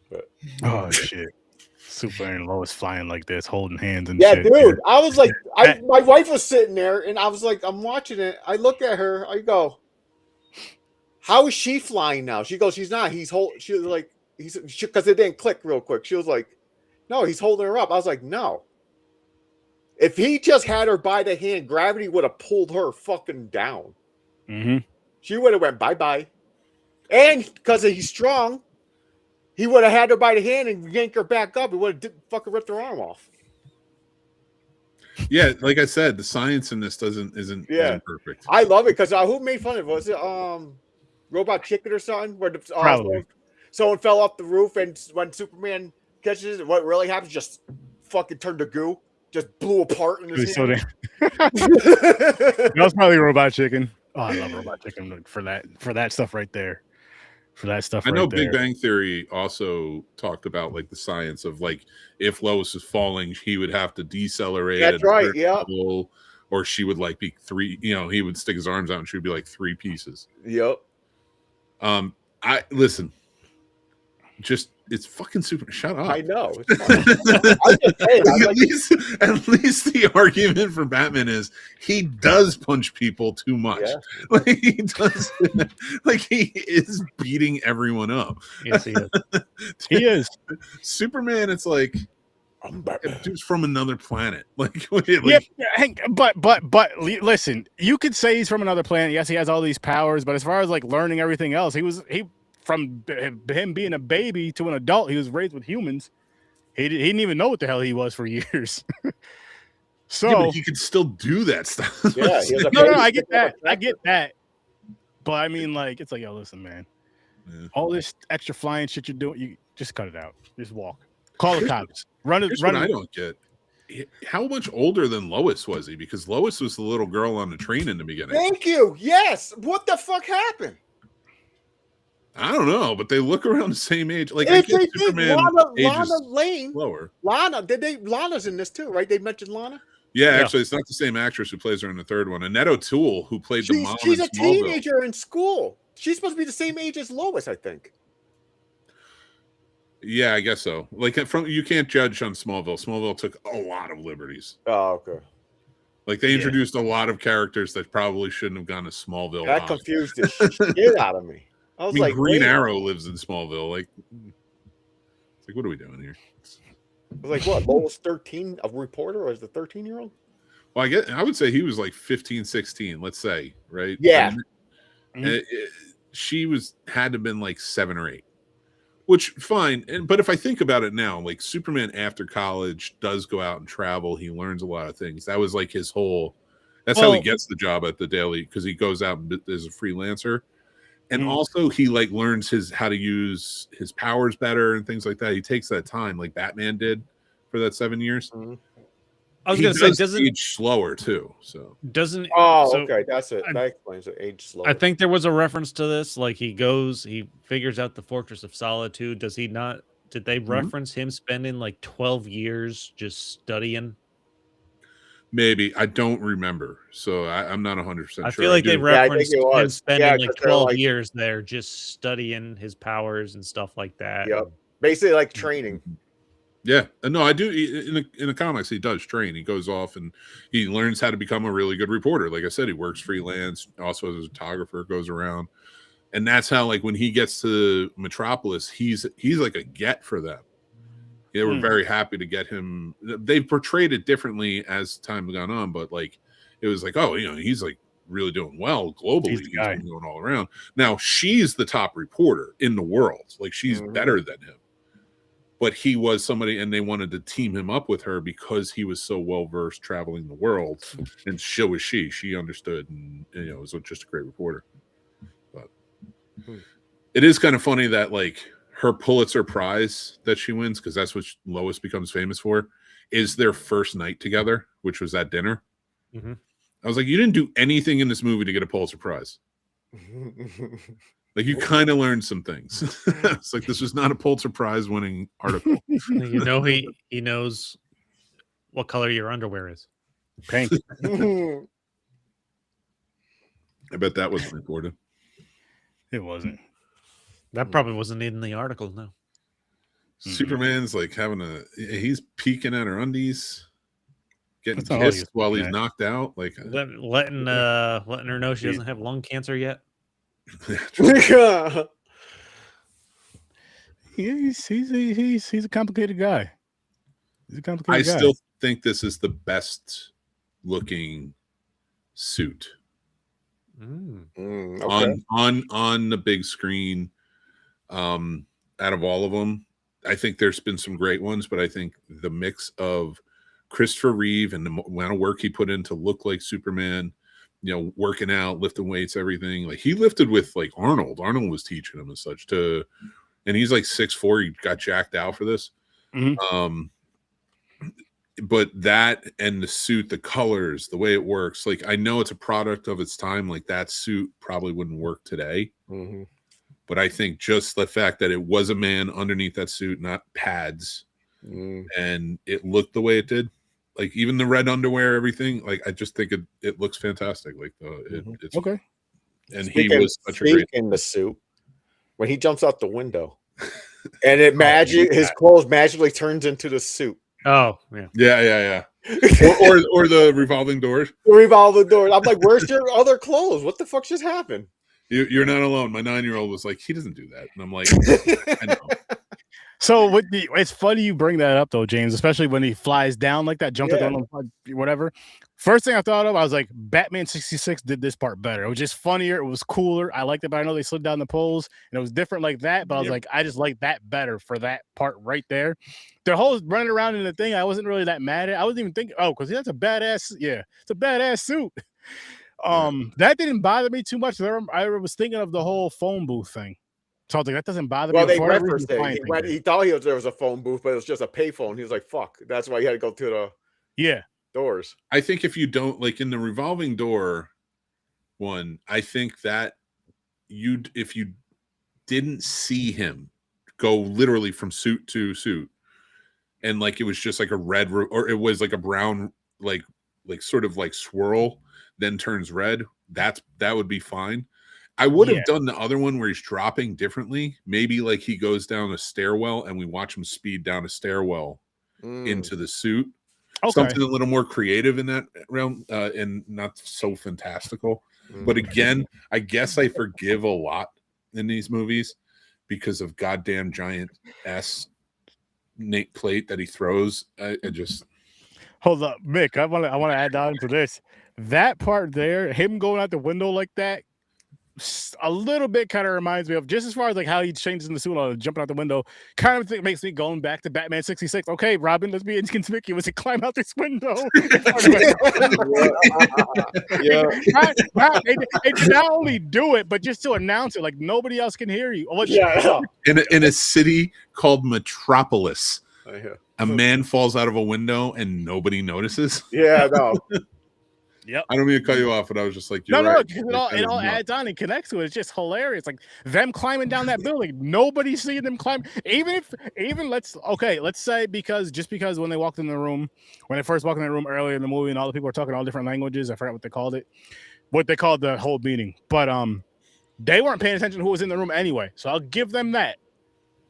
But- Oh shit. Superman and Lois flying like this, holding hands and Yeah, shit. dude. I was like, my wife was sitting there, and I was like, I'm watching it. I look at her. I go, "How is she flying now?" She goes, "She's not. She was like, because it didn't click real quick." She was like, "No, he's holding her up." I was like, "No. If he just had her by the hand, gravity would have pulled her fucking down. Mm-hmm. She would have went bye-bye. And because he's strong, he would have had her by the hand and yanked her back up. He would have fucking ripped her arm off. Yeah, like I said, the science in this isn't perfect. I love it because who made fun of it? Was it Robot Chicken or something? Where Probably. someone fell off the roof, and when Superman catches it, what really happens? Just fucking turned to goo. Just blew apart in his So hand. that was probably Robot Chicken. Oh, I love Robot Chicken for that stuff right there. For that stuff I know right there. Big Bang Theory also talked about like the science of like if Lois is falling, he would have to decelerate. That's at a right, certain yeah. level, or she would like be three. He would stick his arms out and she would be like three pieces. Yep. I listen. Just it's fucking super. Shut up. I know. It's fine. I'm just saying, I'm like, at least the argument for Batman is he does punch people too much. Yeah. Like he does, like he is beating everyone up. Yes, he is. He is. Superman, it's like I'm Batman. dude's from another planet. Like, Yeah, but listen, you could say he's from another planet. Yes, he has all these powers, but as far as like learning everything else, he from him being a baby to an adult, he was raised with humans. He didn't even know what the hell he was for years. So yeah, but he could still do that stuff. Yeah, he has a no, baby I get sticking up that. a I get that. But I mean, like, it's like, yo, listen, man. Yeah. All this extra flying shit you're doing, you just cut it out. Just walk. Call the cops. Run it. Here's Run what I it. don't get. How much older than Lois was he? Because Lois was the little girl on the train in the beginning. Thank you. Yes. What the fuck happened? I don't know, but they look around the same age. Like I If guess they did, Superman Lana ages Lane. lower. Lana's in this too, right? They mentioned Lana. Yeah, Yeah. actually, it's not the same actress who plays her in the third one. Annette O'Toole, who played the mom She's in a Smallville. teenager in school. She's supposed to be the same age as Lois, I think. Yeah, I guess so. Like you can't judge on Smallville. Smallville took a lot of liberties. Oh, okay. Like they Yeah. introduced a lot of characters that probably shouldn't have gone to Smallville. That confused the shit out of me. I I was mean, like, Green wait. Arrow lives in Smallville. Like, it's like, what are we doing here? I was like, what? Lois 13, a reporter, or is the 13-year-old? Well, I would say he was like 15, 16, let's say, right? Yeah. And she had to have been like 7 or 8, which fine. But if I think about it now, like Superman after college does go out and travel. He learns a lot of things. That was like his whole, that's how he gets the job at the Daily, because he goes out as a freelancer. And also he like learns how to use his powers better and things like that. He takes that time like Batman did for that 7 years. I was He gonna say, does doesn't age slower too. So Oh, so okay, that's it. I- That explains it. Age slow. I think there was a reference to this. Like he figures out the Fortress of Solitude. Does he not? Did they reference him spending like 12 years just studying? maybe I don't remember. So I'm not 100% sure. I feel like they I think referenced it him was. spending Yeah, like 'cause they're 12 like, years there just studying his powers and stuff like that. yep, basically like training. Yeah, no, I do. In the comics, he does train. He goes off and he learns how to become a really good reporter. Like I said, he works freelance, also as a photographer, goes around, and that's how, like, when he gets to Metropolis, he's like a get for them. They were very happy to get him. They've portrayed it differently as time gone on, but like it was like, oh, he's like really doing well globally. He's the guy. Been going all around. Now she's the top reporter in the world. Like she's better than him. But he was somebody, and they wanted to team him up with her because he was so well versed traveling the world, and so was she. She understood, and was just a great reporter. But it is kind of funny that like her Pulitzer Prize that she wins, because that's what Lois becomes famous for, is their first night together, which was that dinner. Mm-hmm. I was like, you didn't do anything in this movie to get a Pulitzer Prize. Like you kind of learned some things. It's like this was not a Pulitzer Prize winning article. He knows what color your underwear is. Pink. I bet that wasn't reported. It wasn't. That probably wasn't in the article. No. Superman's like he's peeking at her undies, getting That's not all kissed he's while looking he's at. knocked out. Like Letting her know she doesn't have lung cancer yet. He's a complicated guy. He's a complicated guy. I still think this is the best looking suit okay. on the big screen. Out of all of them, I think there's been some great ones, but I think the mix of Christopher Reeve and the amount of work he put in to look like Superman, working out, lifting weights, everything. Like he lifted with like Arnold. Arnold was teaching him and such and he's like 6'4". He got jacked out for this. But that and the suit, the colors, the way it works, like I know it's a product of its time. Like that suit probably wouldn't work today. But I think just the fact that it was a man underneath that suit, not pads, and it looked the way it did, like even the red underwear, everything, like I just think it looks fantastic. Like it's okay. And he was such a great in the suit when he jumps out the window, and his clothes magically turns into the suit. Oh yeah. or the revolving doors. The revolving doors. I'm like, where's your other clothes? What the fuck just happened? You're not alone. My 9-year-old was like, he doesn't do that, and I'm like, I know. So it's funny you bring that up though, James, especially when he flies down like that, jumped down, whatever. First thing I thought of, I was like, Batman 66 did this part better. It was just funnier. It was cooler. I liked it, but I know they slid down the poles and it was different like that. But I was like, I just like that better for that part right there. The whole running around in the thing, I wasn't really that mad at. I wasn't even thinking, because that's a badass. Yeah, it's a badass suit. That didn't bother me too much. I was thinking of the whole phone booth thing. So I was like, that doesn't bother me. Well, they referenced it. He thought there was a phone booth, but it was just a payphone. He was like, fuck. That's why he had to go to the doors. I think if you don't, like in the revolving door one, I think that if you didn't see him go literally from suit to suit, and like it was just like a red or it was like a brown, like sort of like swirl, then turns red, that would be fine. I would have done the other one where he's dropping differently. Maybe like he goes down a stairwell and we watch him speed down a stairwell into the suit. Something a little more creative in that realm and not so fantastical. But again, I guess I forgive a lot in these movies because of goddamn giant S Nate plate that he throws. I just hold up, Mick. I want to add on to this. That part there, him going out the window like that, a little bit kind of reminds me of, just as far as like how he changes in the suit on jumping out the window, kind of makes me going back to Batman 66. Okay, Robin, let's be inconspicuous and climb out this window. They not only do it, but just to announce it, like nobody else can hear you. In a city called Metropolis. A man falls out of a window and nobody notices. Yeah, no. Yep. I don't mean to cut you off, but I was just like, you're No, right. because Like, it that all is nuts. adds on and connects to it. It's just hilarious. Like them climbing down that building. Nobody's seeing them climb. Let's say because when they walked in the room, when they first walked in the room earlier in the movie and all the people were talking all different languages. I forgot what they called it. What they called the whole meeting. But they weren't paying attention to who was in the room anyway. So I'll give them that.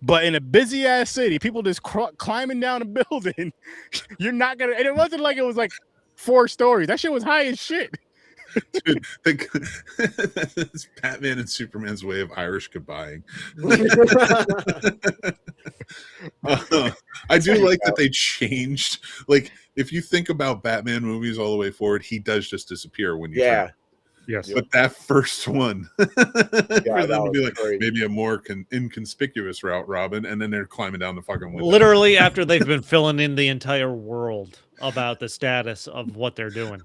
But in a busy ass city, people just climbing down a building. You're not gonna. And it wasn't like it was like 4 stories. That shit was high as shit. Dude, it's Batman and Superman's way of Irish goodbying. I do like that they changed. Like, if you think about Batman movies all the way forward, he does just disappear when you turn. Yes. But that first one, for that them to be was like crazy. maybe a more inconspicuous route, Robin, and then they're climbing down the fucking window. Literally after they've been filling in the entire world about the status of what they're doing.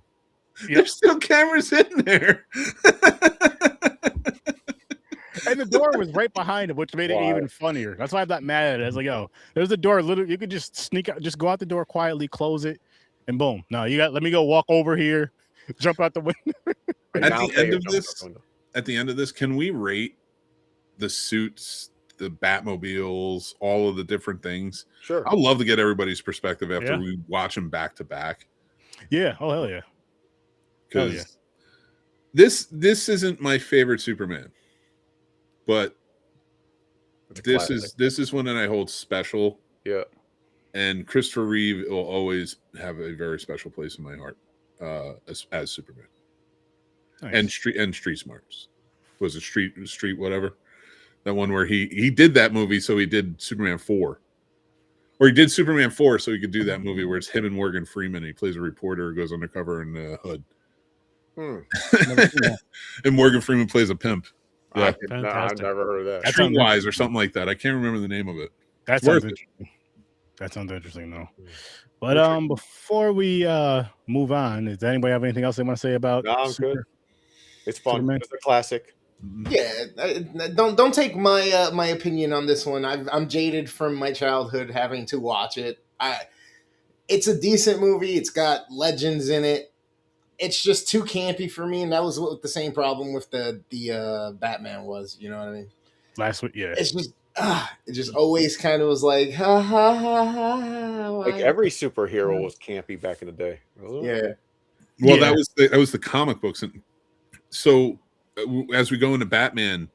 There's still cameras in there. And the door was right behind him, which made it even funnier. That's why I'm not mad at it. I was like, yo, there's the door. Literally, you could just sneak out, just go out the door quietly, close it, and boom. No, let me go walk over here, jump out the window. At the end of this, can we rate the suits, the Batmobiles, all of the different things? Sure. I'd love to get everybody's perspective after we watch them back to back. Yeah. Oh, hell yeah. Because this isn't my favorite Superman, but this is one that I hold special. Yeah. And Christopher Reeve will always have a very special place in my heart as Superman. Nice. And Street Smarts. Was it Street whatever? That one where he did that movie, so he did Superman 4. Or he did Superman 4 so he could do that movie where it's him and Morgan Freeman. He plays a reporter who goes undercover in the hood. And Morgan Freeman plays a pimp. Yeah. I've never heard of that. Streetwise or something like that. I can't remember the name of it. That sounds interesting. That sounds interesting, though. But before we move on, does anybody have anything else they want to say about? No, I'm good. It's fun. Superman? It's a classic. Yeah, don't take my my opinion on this one. I'm jaded from my childhood having to watch it. It's a decent movie. It's got legends in it. It's just too campy for me, and that was what the same problem with the Batman was. You know what I mean? Last week, yeah. It's just it just always kind of was like ha ha ha ha. Like every superhero was campy back in the day. Yeah. Well, that was the comic books, and so as we go into Batman,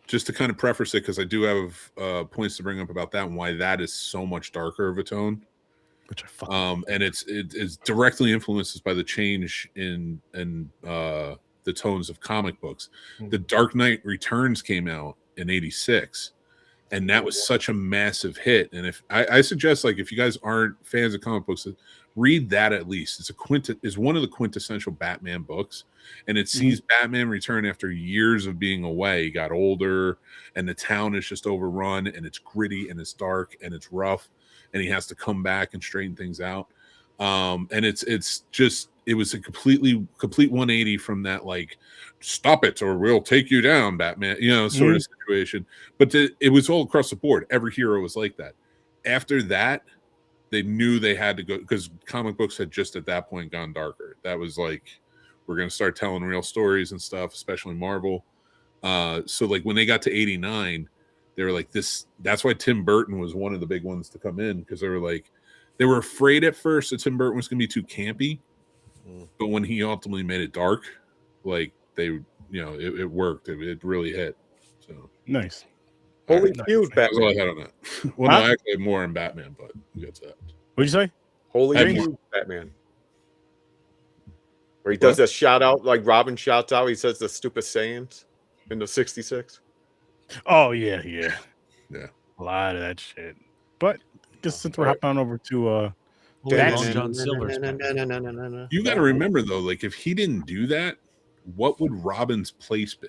just to kind of preface it, because I do have points to bring up about that and why that is so much darker of a tone. Which are fucking and it's directly influenced by the change in the tones of comic books. The Dark Knight Returns came out in '86, and that was such a massive hit. And if I suggest, like, if you guys aren't fans of comic books, read that at least. It's one of the quintessential Batman books, and it sees Batman return after years of being away. He got older, and the town is just overrun, and it's gritty, and it's dark, and it's rough. And he has to come back and straighten things out. And it was a complete 180 from that, like, stop it or we'll take you down, Batman, sort of situation. But it was all across the board. Every hero was like that. After that, they knew they had to go, because comic books had just at that point gone darker. That was like, we're going to start telling real stories and stuff, especially Marvel. So like when they got to '89, they were like this. That's why Tim Burton was one of the big ones to come in, because they were afraid at first that Tim Burton was going to be too campy, but when he ultimately made it dark, like it worked. It really hit. So nice. Holy feud, That's all I Batman. had on that. Well, no, I actually have more on Batman, but we got to that. What'd you say? Holy feud, Batman. Where he does a shout out, like Robin shouts out. He says the stupid sayings in the '66. Oh yeah. Yeah. A lot of that shit. But just since we're hopping on over to John Silver's. You got to remember though, like if he didn't do that, what would Robin's place be?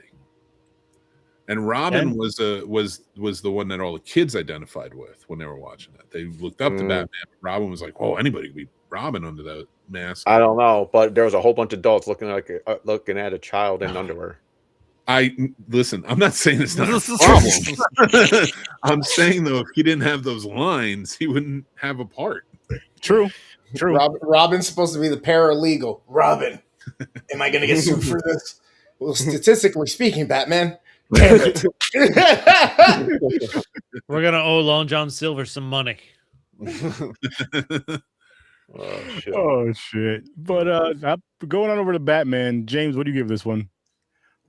And Robin was the one that all the kids identified with when they were watching that. They looked up to Batman. Robin was like, "Oh, anybody could be Robin under that mask." I don't know, but there was a whole bunch of adults looking at a child in underwear. Listen, I'm not saying it's not a problem. I'm saying though, if he didn't have those lines, he wouldn't have a part. True. Robin's supposed to be the paralegal. Robin, am I going to get sued for this? Well, statistically speaking, Batman. Damn it. We're gonna owe Long John Silver some money. Oh, shit. But going on over to Batman, James, what do you give this one?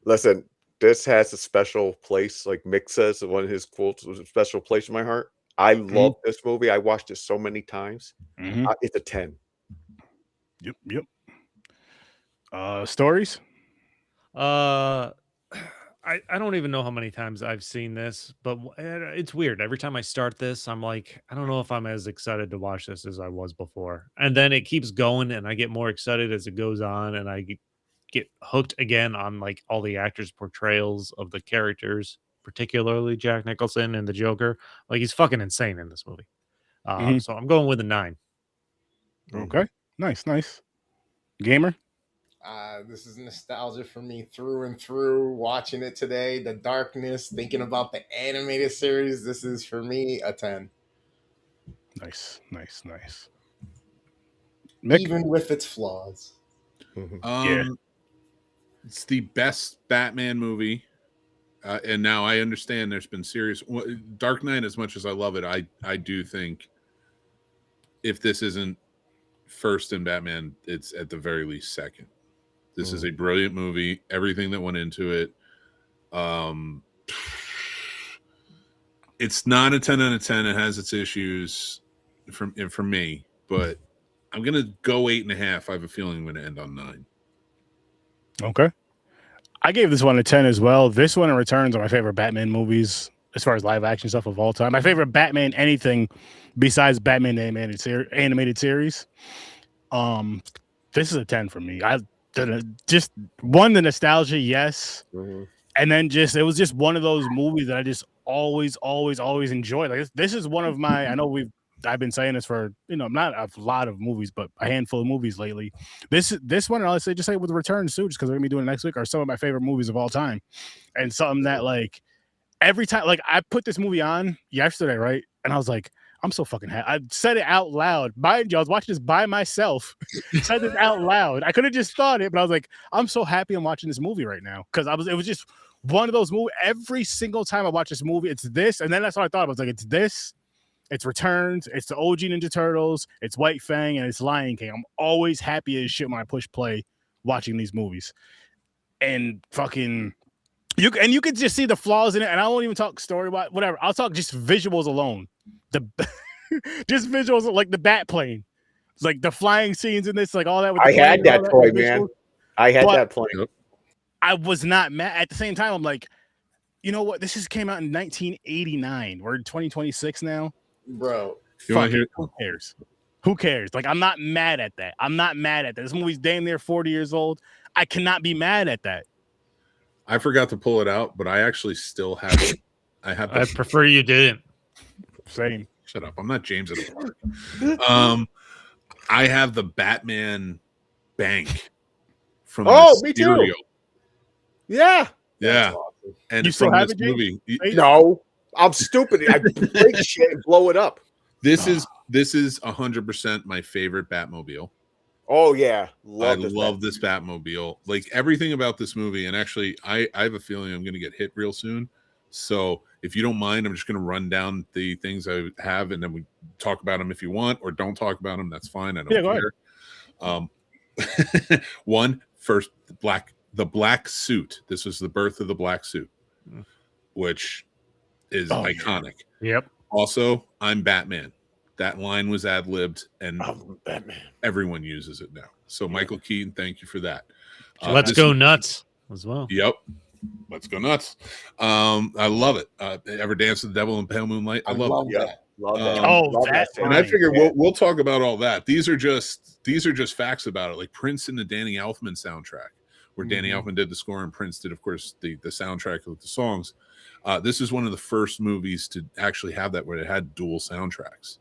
Listen, this has a special place, like Mick says, one of his quotes was a special place in my heart. I love this movie. I watched it so many times. It's a 10. Yep. Stories? I don't even know how many times I've seen this, but it's weird. Every time I start this, I'm like, I don't know if I'm as excited to watch this as I was before. And then it keeps going, and I get more excited as it goes on, and I get hooked again on like all the actors' portrayals of the characters, particularly Jack Nicholson and the Joker. Like, he's fucking insane in this movie. So I'm going with a 9. Okay. Nice. Gamer? This is nostalgia for me through and through. Watching it today, the darkness, thinking about the animated series. This is for me a 10. Nice. Mick? Even with its flaws. It's the best Batman movie. And now I understand there's been serious Dark Knight. As much as I love it, I do think if this isn't first in Batman, it's at the very least second. This is a brilliant movie. Everything that went into it. It's not a 10 out of 10. It has its issues for me, but I'm gonna go 8.5. I have a feeling I'm gonna end on 9. Okay. I gave this one a 10 as well. This one and Returns are my favorite Batman movies as far as live action stuff of all time. My favorite Batman anything besides Batman the animated series. This is a 10 for me. Just one, the nostalgia, yes. And then it was just one of those movies that I just always enjoyed. Like this is one of my, I've been saying this for, not a lot of movies, but a handful of movies lately. This one, and I'll say with Returns too, just because we're gonna be doing it next week, are some of my favorite movies of all time. And something that like every time, like I put this movie on yesterday, right? And I was like, I'm so fucking happy. I said it out loud. Mind you, I was watching this by myself. Said this out loud. I could have just thought it, but I was like, I'm so happy I'm watching this movie right now. Because it was just one of those movies. Every single time I watch this movie, it's this. And then that's what I thought. I was like, it's this, it's Returns, it's the OG Ninja Turtles, it's White Fang, and it's Lion King. I'm always happy as shit when I push play watching these movies. And fucking you could just see the flaws in it. And I won't even talk story about whatever. I'll talk just visuals alone. Just visuals like the bat plane, like the flying scenes in this, like all that. With I had that toy, man. I had that plane. I was not mad. At the same time, I'm like, you know what? This came out in 1989. We're in 2026 now, bro. Who cares? Who cares? Like, I'm not mad at that. I'm not mad at that. This movie's damn near 40 years old. I cannot be mad at that. I forgot to pull it out, but I actually still have it. I prefer you didn't. Same. Shut up. I'm not James at the park. I have the Batman bank from me too. Mysterio. Yeah. Yeah. Awesome. And you still have it, movie. No, I'm stupid. I break shit and blow it up. This is 100% my favorite Batmobile. Oh yeah. I love this Batmobile. Like everything about this movie. And actually I have a feeling I'm gonna get hit real soon. So if you don't mind, I'm just going to run down the things I have, and then we talk about them if you want, or don't talk about them. That's fine. I don't care. One, first, the black suit. This was the birth of the black suit, which is iconic. Yep. Also, I'm Batman. That line was ad-libbed, and Batman. Everyone uses it now. So Michael Keaton, thank you for that. Let's go nuts as well. Yep. Let's go nuts. I love it. Ever dance with the devil in pale moonlight? I love that. Love that. Love that. And I figure we'll talk about all that. These are just facts about it. Like Prince and the Danny Elfman soundtrack, where Danny Elfman did the score and Prince did, of course, the soundtrack with the songs. This is one of the first movies to actually have that, where it had dual soundtracks,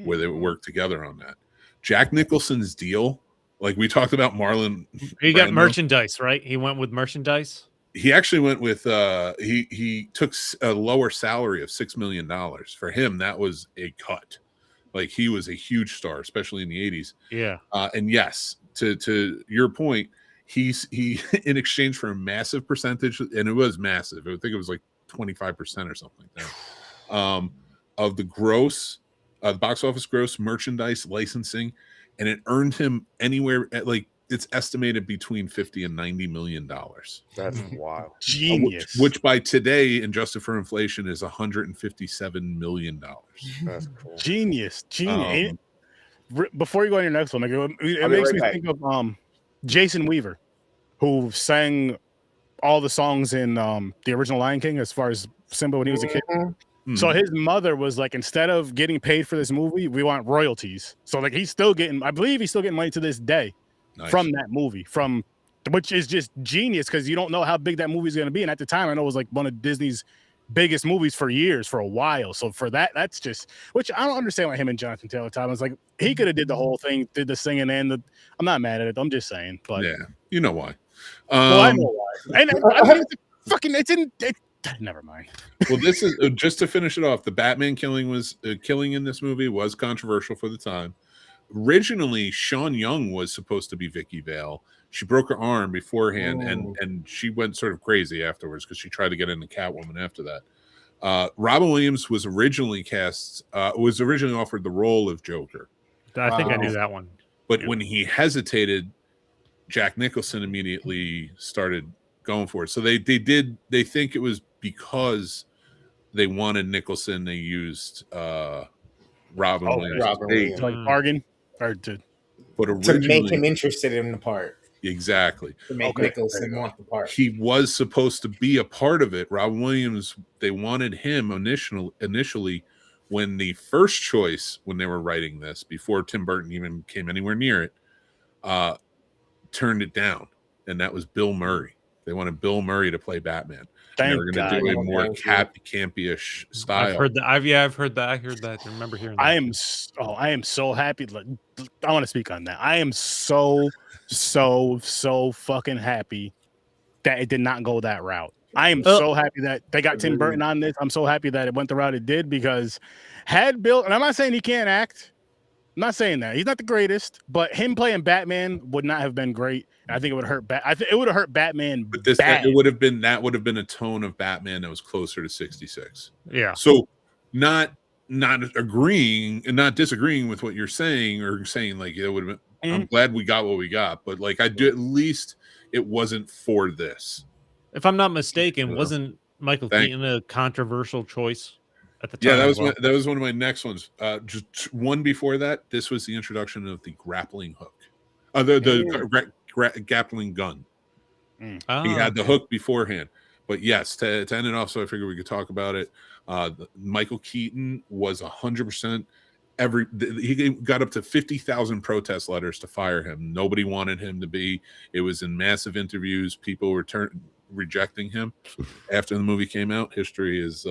where they would work together on that. Jack Nicholson's deal, like we talked about Marlon. He got merchandise, right? He went with merchandise. he actually went with he took a lower salary of $6 million. For him, that was a cut. Like, he was a huge star, especially in the 80s. Yeah. And yes, to your point, he in exchange for a massive percentage, and it was massive. I think it was like 25% or something like that, of the gross, the box office gross, merchandise, licensing, and it earned him anywhere at, like, it's estimated between $50 and $90 million. That's wild. Genius. Which by today, adjusted for inflation, is $157 million. That's cool. Genius. Before you go on your next one, like, it I'll be makes right me back. think of Jason Weaver, who sang all the songs in the original Lion King as far as Simba when he was a kid. So his mother was like, instead of getting paid for this movie, we want royalties. So like, I believe he's still getting money to this day from that movie, which is just genius, because you don't know how big that movie is going to be. And at the time, I know it was like one of Disney's biggest movies for a while. So for that's just, which I don't understand why him and Jonathan Taylor Thomas, like, he could have did the whole thing, did the singing and I'm not mad at it. I'm just saying, but yeah, you know why. Well, I know why. And I mean, never mind. Well, this is just to finish it off. The Batman killing in this movie was controversial for the time. Originally, Sean Young was supposed to be Vicky Vale. She broke her arm beforehand, and she went sort of crazy afterwards because she tried to get into Catwoman after that. Robin Williams was originally offered the role of Joker. I think I knew that one. But when he hesitated, Jack Nicholson immediately started going for it. So they think it was because they wanted Nicholson. They used Robin Williams. Like bargain or to make him interested in the part. Exactly. To make Nicholson want the part. He was supposed to be a part of it. Robin Williams, they wanted him initially when the first choice, when they were writing this, before Tim Burton even came anywhere near it, turned it down. And that was Bill Murray. They wanted Bill Murray to play Batman. They were going to do a more campy-ish style. I've heard that. I've heard that. I heard that. I remember hearing that. I am so happy. I want to speak on that. I am so fucking happy that it did not go that route. I am so happy that they got Tim Burton on this. I'm so happy that it went the route it did, because had Bill, and I'm not saying he can't act. I'm not saying that he's not the greatest, but him playing Batman would not have been great. I think it would hurt. It would have hurt Batman. But it would have been a tone of Batman that was closer to 66. Yeah. So not agreeing and not disagreeing with what you're saying, or saying like it would have been. I'm glad we got what we got, but like, I do, at least it wasn't for this. If I'm not mistaken, wasn't Michael Keaton a controversial choice at the time? Yeah, that was one of my next ones. Just one before that, this was the introduction of the grappling hook, the grappling gun. He had the hook beforehand, but yes, to end it off, so I figured we could talk about it. Michael Keaton was 100%. He got up to 50,000 protest letters to fire him. Nobody wanted him to be. It was in massive interviews. People were rejecting him after the movie came out. History is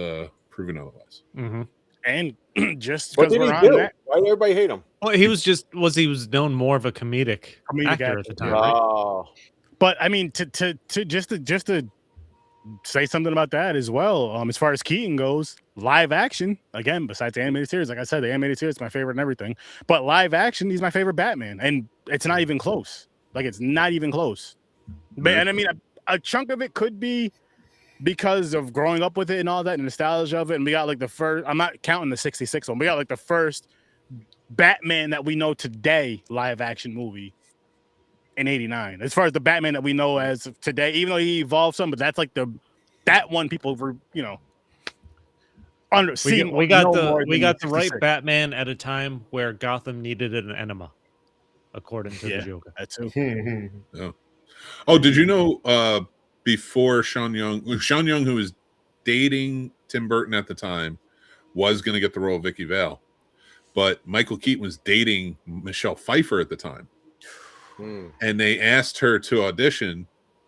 proven otherwise. Mm-hmm. And just what because did we're he on do? that, Why did everybody hate him? Well, he was known more of a comedic actor at the time. Oh, right? But I mean, to say something about that as well. As far as Keaton goes, live action, again, besides the animated series, like I said, the animated series is my favorite and everything. But live action, he's my favorite Batman, and it's not even close. Like, it's not even close. But and I mean, a chunk of it could be because of growing up with it and all that, and nostalgia of it. And we got like the first. I'm not counting the '66 one. We got like the first Batman that we know today live action movie in '89. As far as the Batman that we know as of today, even though he evolved some, but that's like that one people were, we got the right Batman at a time where Gotham needed an enema, according to the Joker. That's too. Oh, did you know before Sean Young, who was dating Tim Burton at the time, was going to get the role of Vicky Vale, but Michael Keaton was dating Michelle Pfeiffer at the time, and they asked her to audition,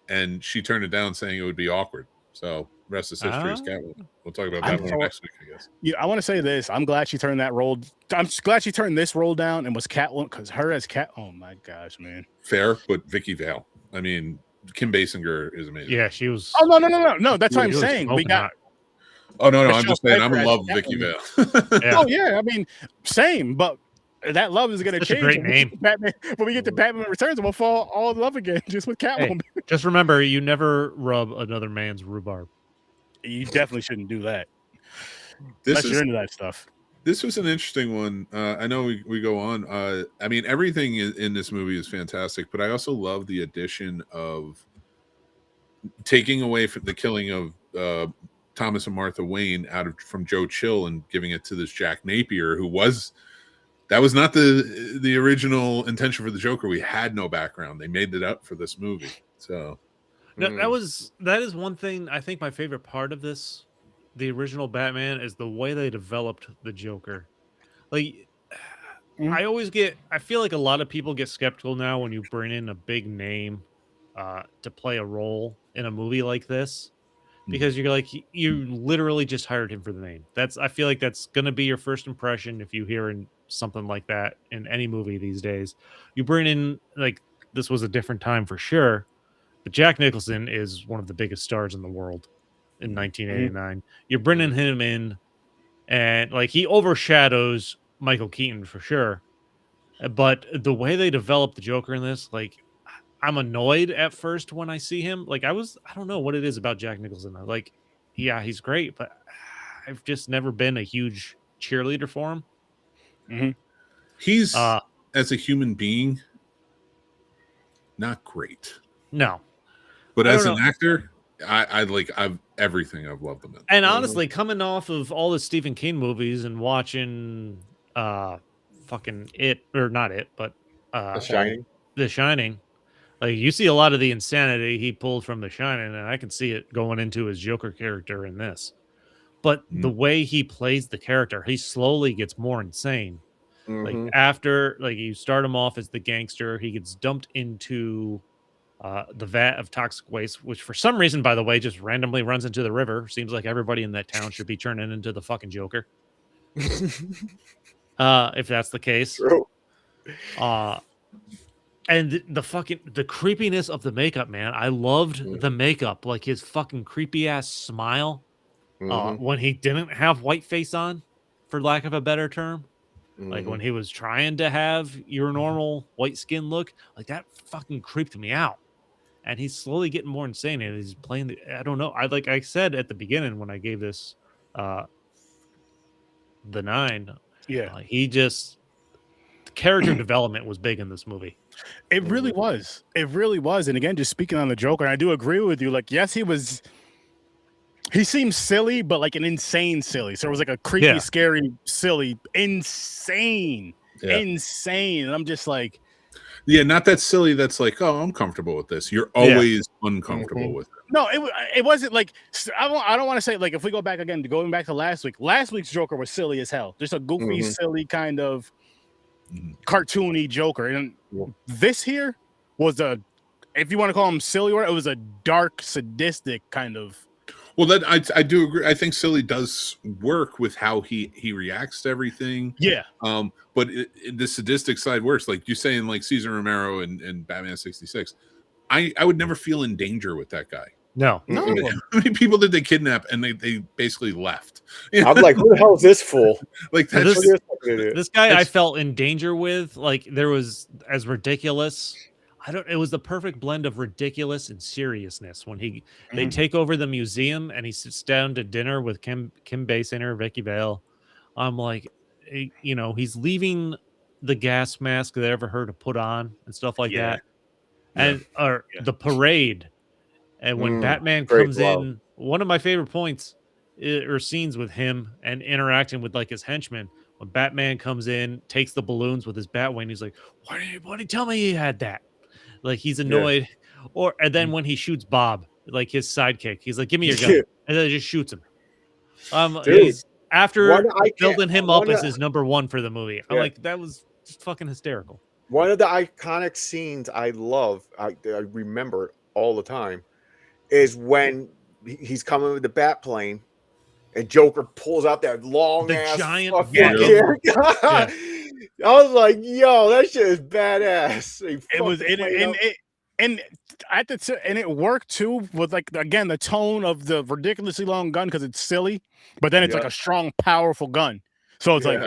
and she turned it down, saying it would be awkward. So rest is history is Catwoman. We'll talk about that next week, I guess. Yeah, I want to say this. I'm glad she turned that role. I'm glad she turned this role down and was Catwoman, because her as Cat. Oh my gosh, man. Fair, but Vicky Vale. I mean, Kim Basinger is amazing. Yeah, she was. Oh no. That's what I'm She was saying. We smoking got. hot. Oh no, Michelle I'm just saying I'm in Pfeiffer love as with Vicky Catwoman. Vale. Yeah. Oh yeah, I mean, same, but that love is gonna Such a change. great when we get name. to Batman, when we get to Batman Returns, and we'll fall all in love again just with Catwoman. Hey, just remember, you never rub another man's rhubarb. You definitely shouldn't do that This unless is you're into that stuff. This was an interesting one. I know we go on. I mean, everything in this movie is fantastic, but I also love the addition of taking away from the killing of Thomas and Martha Wayne from Joe Chill and giving it to this Jack Napier, that was not the original intention for the Joker. We had no background. They made it up for this movie. So No, that is one thing. I think my favorite part of this, the original Batman, is the way they developed the Joker. Like, I feel like a lot of people get skeptical now when you bring in a big name to play a role in a movie like this, because you're like, you literally just hired him for the name. I feel like that's gonna be your first impression if you hear something like that in any movie these days. You bring in, like, this was a different time for sure, but Jack Nicholson is one of the biggest stars in the world in 1989. You're bringing him in, and like, he overshadows Michael Keaton for sure. But the way they developed the Joker in this, like, I'm annoyed at first when I see him. Like, I don't know what it is about Jack Nicholson. Like, yeah, he's great, but I've just never been a huge cheerleader for him. He's as a human being, not great. No, but as an actor, I've everything I've loved him in. And honestly, coming off of all the Stephen King movies and watching fucking It, or not It, but The Shining, like, you see a lot of the insanity he pulled from The Shining, and I can see it going into his Joker character in this. But the way he plays the character, he slowly gets more insane. Like, after, like, you start him off as the gangster, he gets dumped into the vat of toxic waste, which for some reason, by the way, just randomly runs into the river. Seems like everybody in that town should be turning into the fucking Joker. If that's the case. True. And the creepiness of the makeup, man. I loved the makeup, like his fucking creepy ass smile when he didn't have white face on, for lack of a better term. Like, when he was trying to have your normal white skin look, like, that fucking creeped me out. And he's slowly getting more insane, and he's playing I don't know. Like I said at the beginning when I gave this the 9. Yeah. The character development was big in this movie. It really was. It really was. And again, just speaking on the Joker, I do agree with you. Like, yes, he seems silly, but like an insane silly. So it was like a creepy, scary, silly, insane. And I'm just like, yeah, not that silly. That's like, oh, I'm comfortable with this. You're always uncomfortable with it. No, it wasn't like, I don't want to say, like, if we go back again, going back to last week's Joker was silly as hell. Just a goofy, silly kind of cartoony Joker. And this here was if you want to call him silly, it was a dark, sadistic kind of. Well, that I do agree. I think silly does work with how he reacts to everything. Yeah. But the sadistic side works. Like you saying, like Cesar Romero and Batman 66. I would never feel in danger with that guy. No. How many people did they kidnap and they basically left? I'm like, who the hell is this fool? Like, this guy I felt in danger with. Like, there was as ridiculous. It was the perfect blend of ridiculous and seriousness when they take over the museum and he sits down to dinner with Kim Basinger, Vicky Vale. I'm like, he's leaving the gas mask that ever heard to put on and stuff like that. And the parade. And when Batman comes in, one of my favorite points or scenes with him and interacting with, like, his henchmen, when Batman comes in, takes the balloons with his Batwing, he's like, why didn't you tell me he had that? Like, he's annoyed. And then when he shoots Bob, like his sidekick, he's like, give me your gun. And then he just shoots him. After building him up as his number 1 for the movie, I'm like, that was just fucking hysterical. One of the iconic scenes I love, I remember all the time, is when he's coming with the bat plane and Joker pulls out that long ass giant fucking I was like, yo, that shit is badass. It was and and it worked too with like again the tone of the ridiculously long gun because it's silly, but then it's like a strong, powerful gun. So it's like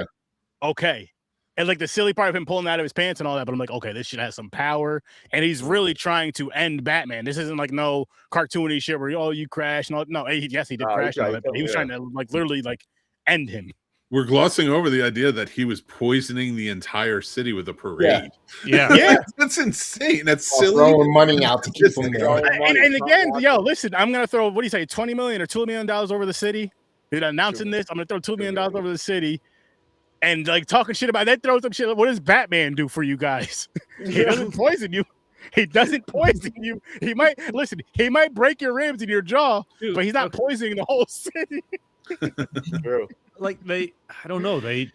okay, and like the silly part of him pulling out of his pants and all that, but I'm like, okay, this shit has some power, and he's really trying to end Batman. This isn't like no cartoony shit where you crash and all. No, yes, he did crash and all that, but he was trying to like literally like end him. We're glossing over the idea that he was poisoning the entire city with a parade. Yeah. That's insane. That's silly. Throwing money out to keep him there. And again, listen, I'm gonna throw, what do you say, $20 million or $2 million over the city? He's announcing this. I'm gonna throw $2 million over the city, and like talking shit about that. Throws some shit. What does Batman do for you guys? He doesn't poison you. He doesn't poison you. He might break your ribs and your jaw, but he's not poisoning the whole city. True. Like I don't know, they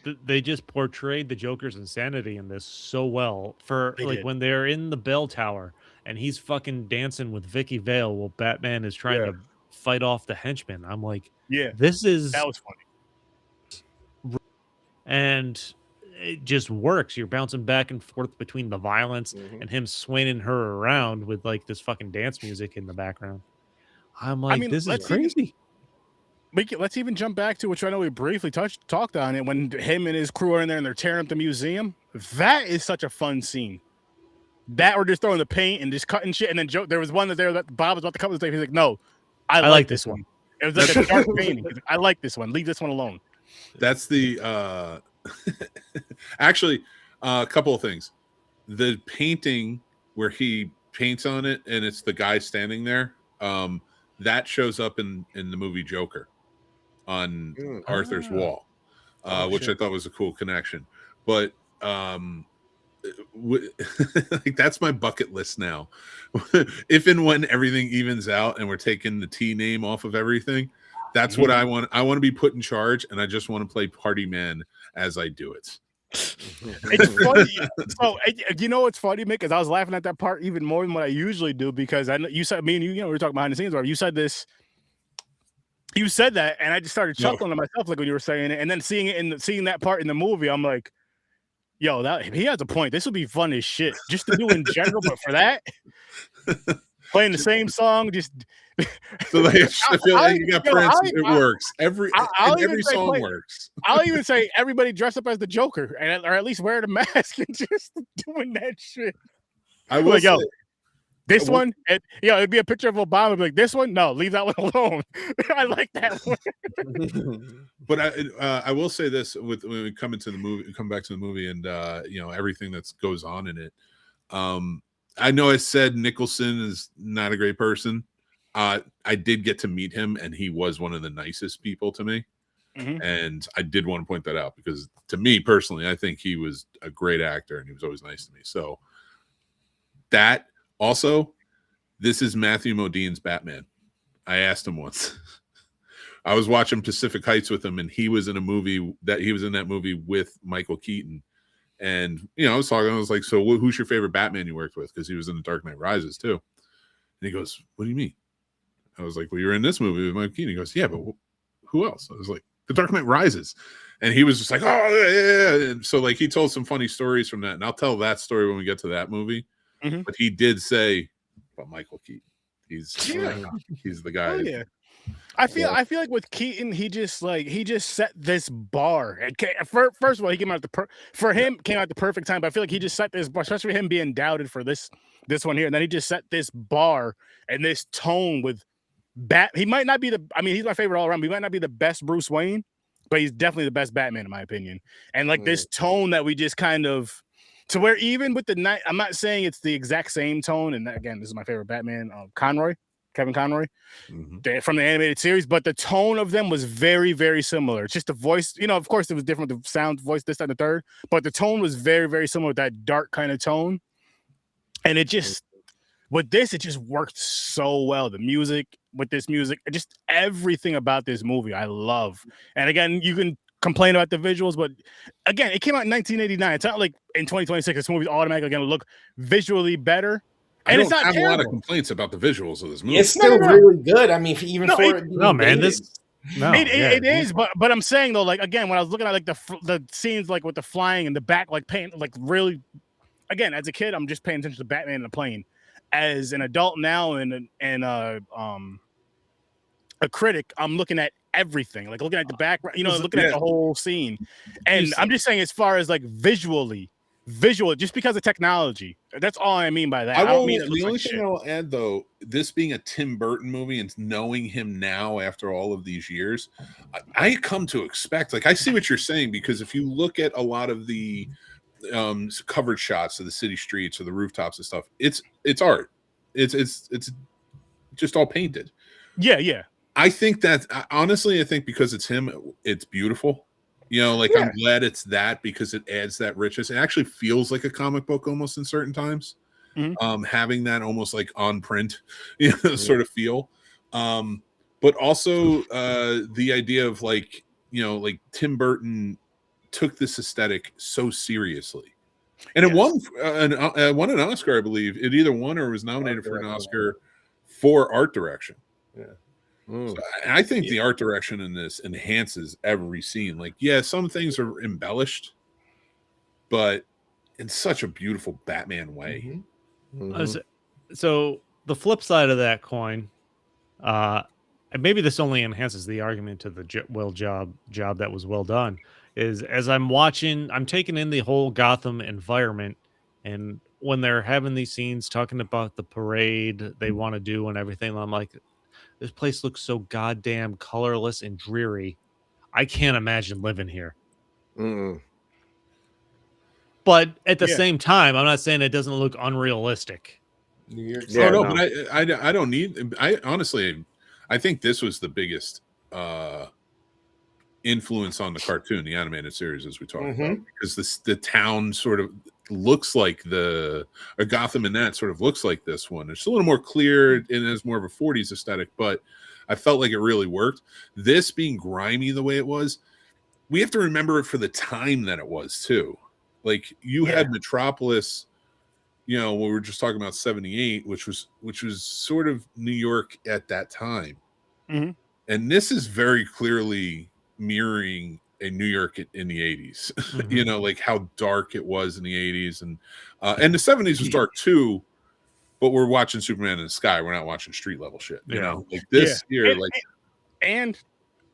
just portrayed the Joker's insanity in this so well. When they're in the bell tower and he's fucking dancing with Vicky Vale while Batman is trying to fight off the henchmen. I'm like, that was funny, and it just works. You're bouncing back and forth between the violence and him swinging her around with like this fucking dance music in the background. I'm like, this is crazy. Let's even jump back to which I know we briefly talked on it when him and his crew are in there and they're tearing up the museum. That is such a fun scene. That or just throwing the paint and just cutting shit. And then there was one that Bob was about to cut with. He's like, "No, I like this one." It was like a dark painting. He's like, I like this one. Leave this one alone. That's the actually a couple of things. The painting where he paints on it and it's the guy standing there. That shows up in the movie Joker on Arthur's wall, which I thought was a cool connection. But like that's my bucket list now. If and when everything evens out and we're taking the T name off of everything, that's what I want. I want to be put in charge, and I just want to play party man as I do it. It's funny. So you know what's funny, Mick? Because I was laughing at that part even more than what I usually do because I know you said me and you know we were talking behind the scenes. Or you said this. You said that, and I just started chuckling to myself like when you were saying it, and then seeing that part in the movie, I'm like, "Yo, he has a point. This would be fun as shit just to do in general, but for that, playing the same song, just." So like, I feel like you got Prince. It works. Every song works. I'll even say everybody dress up as the Joker, or at least wear the mask and just doing that shit. I will say, this one, it'd be a picture of Obama. Like this one, no, leave that one alone. I like that one. But I will say this: when we come back to the movie, and everything that goes on in it. I know I said Nicholson is not a great person. I did get to meet him, and he was one of the nicest people to me. And I did want to point that out because, to me personally, I think he was a great actor, and he was always nice to me. So that. Also, this is Matthew Modine's Batman. I asked him once. I was watching Pacific Heights with him, and he was in that movie with Michael Keaton. And I was talking. I was like, "So, who's your favorite Batman you worked with?" Because he was in The Dark Knight Rises too. And he goes, "What do you mean?" I was like, "Well, you're in this movie with Michael Keaton." He goes, "Yeah, but who else?" I was like, "The Dark Knight Rises." And he was just like, "Oh, yeah." And so, like, he told some funny stories from that, and I'll tell that story when we get to that movie. But he did say about Michael Keaton. He's the guy. Oh, yeah. I feel like with Keaton, he just set this bar. First of all, he came out at the perfect time. But I feel like he just set this bar, especially him being doubted for this one here. And then he just set this bar and this tone with He might not be he's my favorite all around. But he might not be the best Bruce Wayne, but he's definitely the best Batman in my opinion. And like this tone that we just kind of. To where even with the night, I'm not saying it's the exact same tone. And again, this is my favorite Batman, Kevin Conroy, from the animated series. But the tone of them was very, very similar. It's just the voice, of course, it was different. The sound, voice, this, that, and the third. But the tone was very, very similar with that dark kind of tone. And it just, with this, it just worked so well. The music, just everything about this movie, I love. And again, you can complain about the visuals, but again, it came out in 1989. It's not like in 2026 this movie's automatically going to look visually better. And it's not have terrible. A lot of complaints about the visuals of this movie. It's still really good. I mean, it is. But I'm saying though, like again, when I was looking at like the scenes like with the flying and the back like paint, like really, again, as a kid, I'm just paying attention to Batman and the plane. as an adult now and a critic, I'm looking at everything, like looking at the background, looking at the whole scene. And I'm just saying, as far as like visual, just because of technology, that's all I mean by that. I don't mean the only thing I will add, though, this being a Tim Burton movie and knowing him now after all of these years, I come to expect, like, I see what you're saying, because if you look at a lot of the covered shots of the city streets or the rooftops and stuff, it's art. It's just all painted. Yeah. I think that, honestly, I think because it's him, it's beautiful. I'm glad it's that, because it adds that richness. It actually feels like a comic book almost in certain times. Mm-hmm. Having that almost like on print, sort of feel. But also the idea of like Tim Burton took this aesthetic so seriously. And it won an Oscar, I believe. It either won or was nominated for an Oscar for art direction. Yeah. So I think the art direction in this enhances every scene. Like, some things are embellished, but in such a beautiful Batman way. So the flip side of that coin, and maybe this only enhances the argument to the job that was well done, is as I'm watching, I'm taking in the whole Gotham environment, and when they're having these scenes talking about the parade they want to do and everything, I'm like, this place looks so goddamn colorless and dreary. I can't imagine living here. But at the same time, I'm not saying it doesn't look unrealistic. New York. But I don't need. I think this was the biggest influence on the cartoon, the animated series, as we talked about, because the town sort of looks like Gotham, and that sort of looks like this one. It's a little more clear and has more of a 40s aesthetic, but I felt like it really worked. This being grimy the way it was, we have to remember it for the time that it was too. Like, you had Metropolis, we were just talking about 78, which was sort of New York at that time. Mm-hmm. And this is very clearly mirroring a New York in the 80s. Like how dark it was in the 80s, and the 70s was dark too, but we're watching Superman in the sky. We're not watching street level shit, like this here. And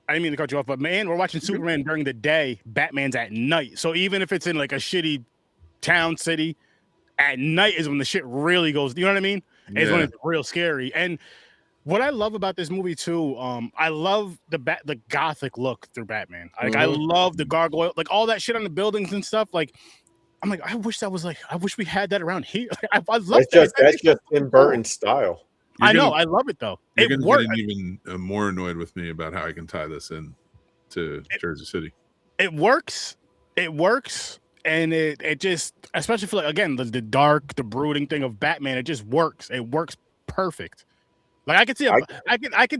I didn't mean to cut you off, but man, we're watching Superman during the day, Batman's at night. So even if it's in like a shitty town city, at night is when the shit really goes. You know what I mean? It's when it's real scary. And what I love about this movie too, I love the gothic look through Batman. Like, I love the gargoyle, like all that shit on the buildings and stuff. Like, I'm like, I wish we had that around here. I love that. That's just Tim Burton's style. I know, I love it though. You're going to get even more annoyed with me about how I can tie this in to Jersey City. It works, and it just, especially for, like, again, the dark, the brooding thing of Batman, it just works. It works perfect. Like, I could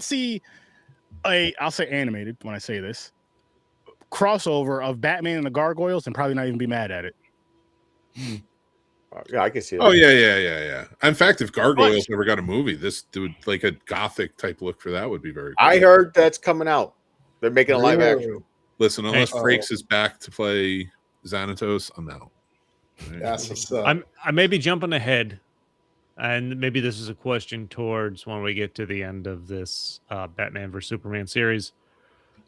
see I'll say animated when I say this, crossover of Batman and the Gargoyles and probably not even be mad at it. Yeah, I can see that. Oh yeah. In fact, if Gargoyles ever got a movie, this dude, like a gothic type look for that would be very cool. I heard that's coming out. They're making a live action. Listen, unless Frakes is back to play Xanatos, I'm out. Right? That's what's up. I may be jumping ahead, and maybe this is a question towards when we get to the end of this Batman vs Superman series.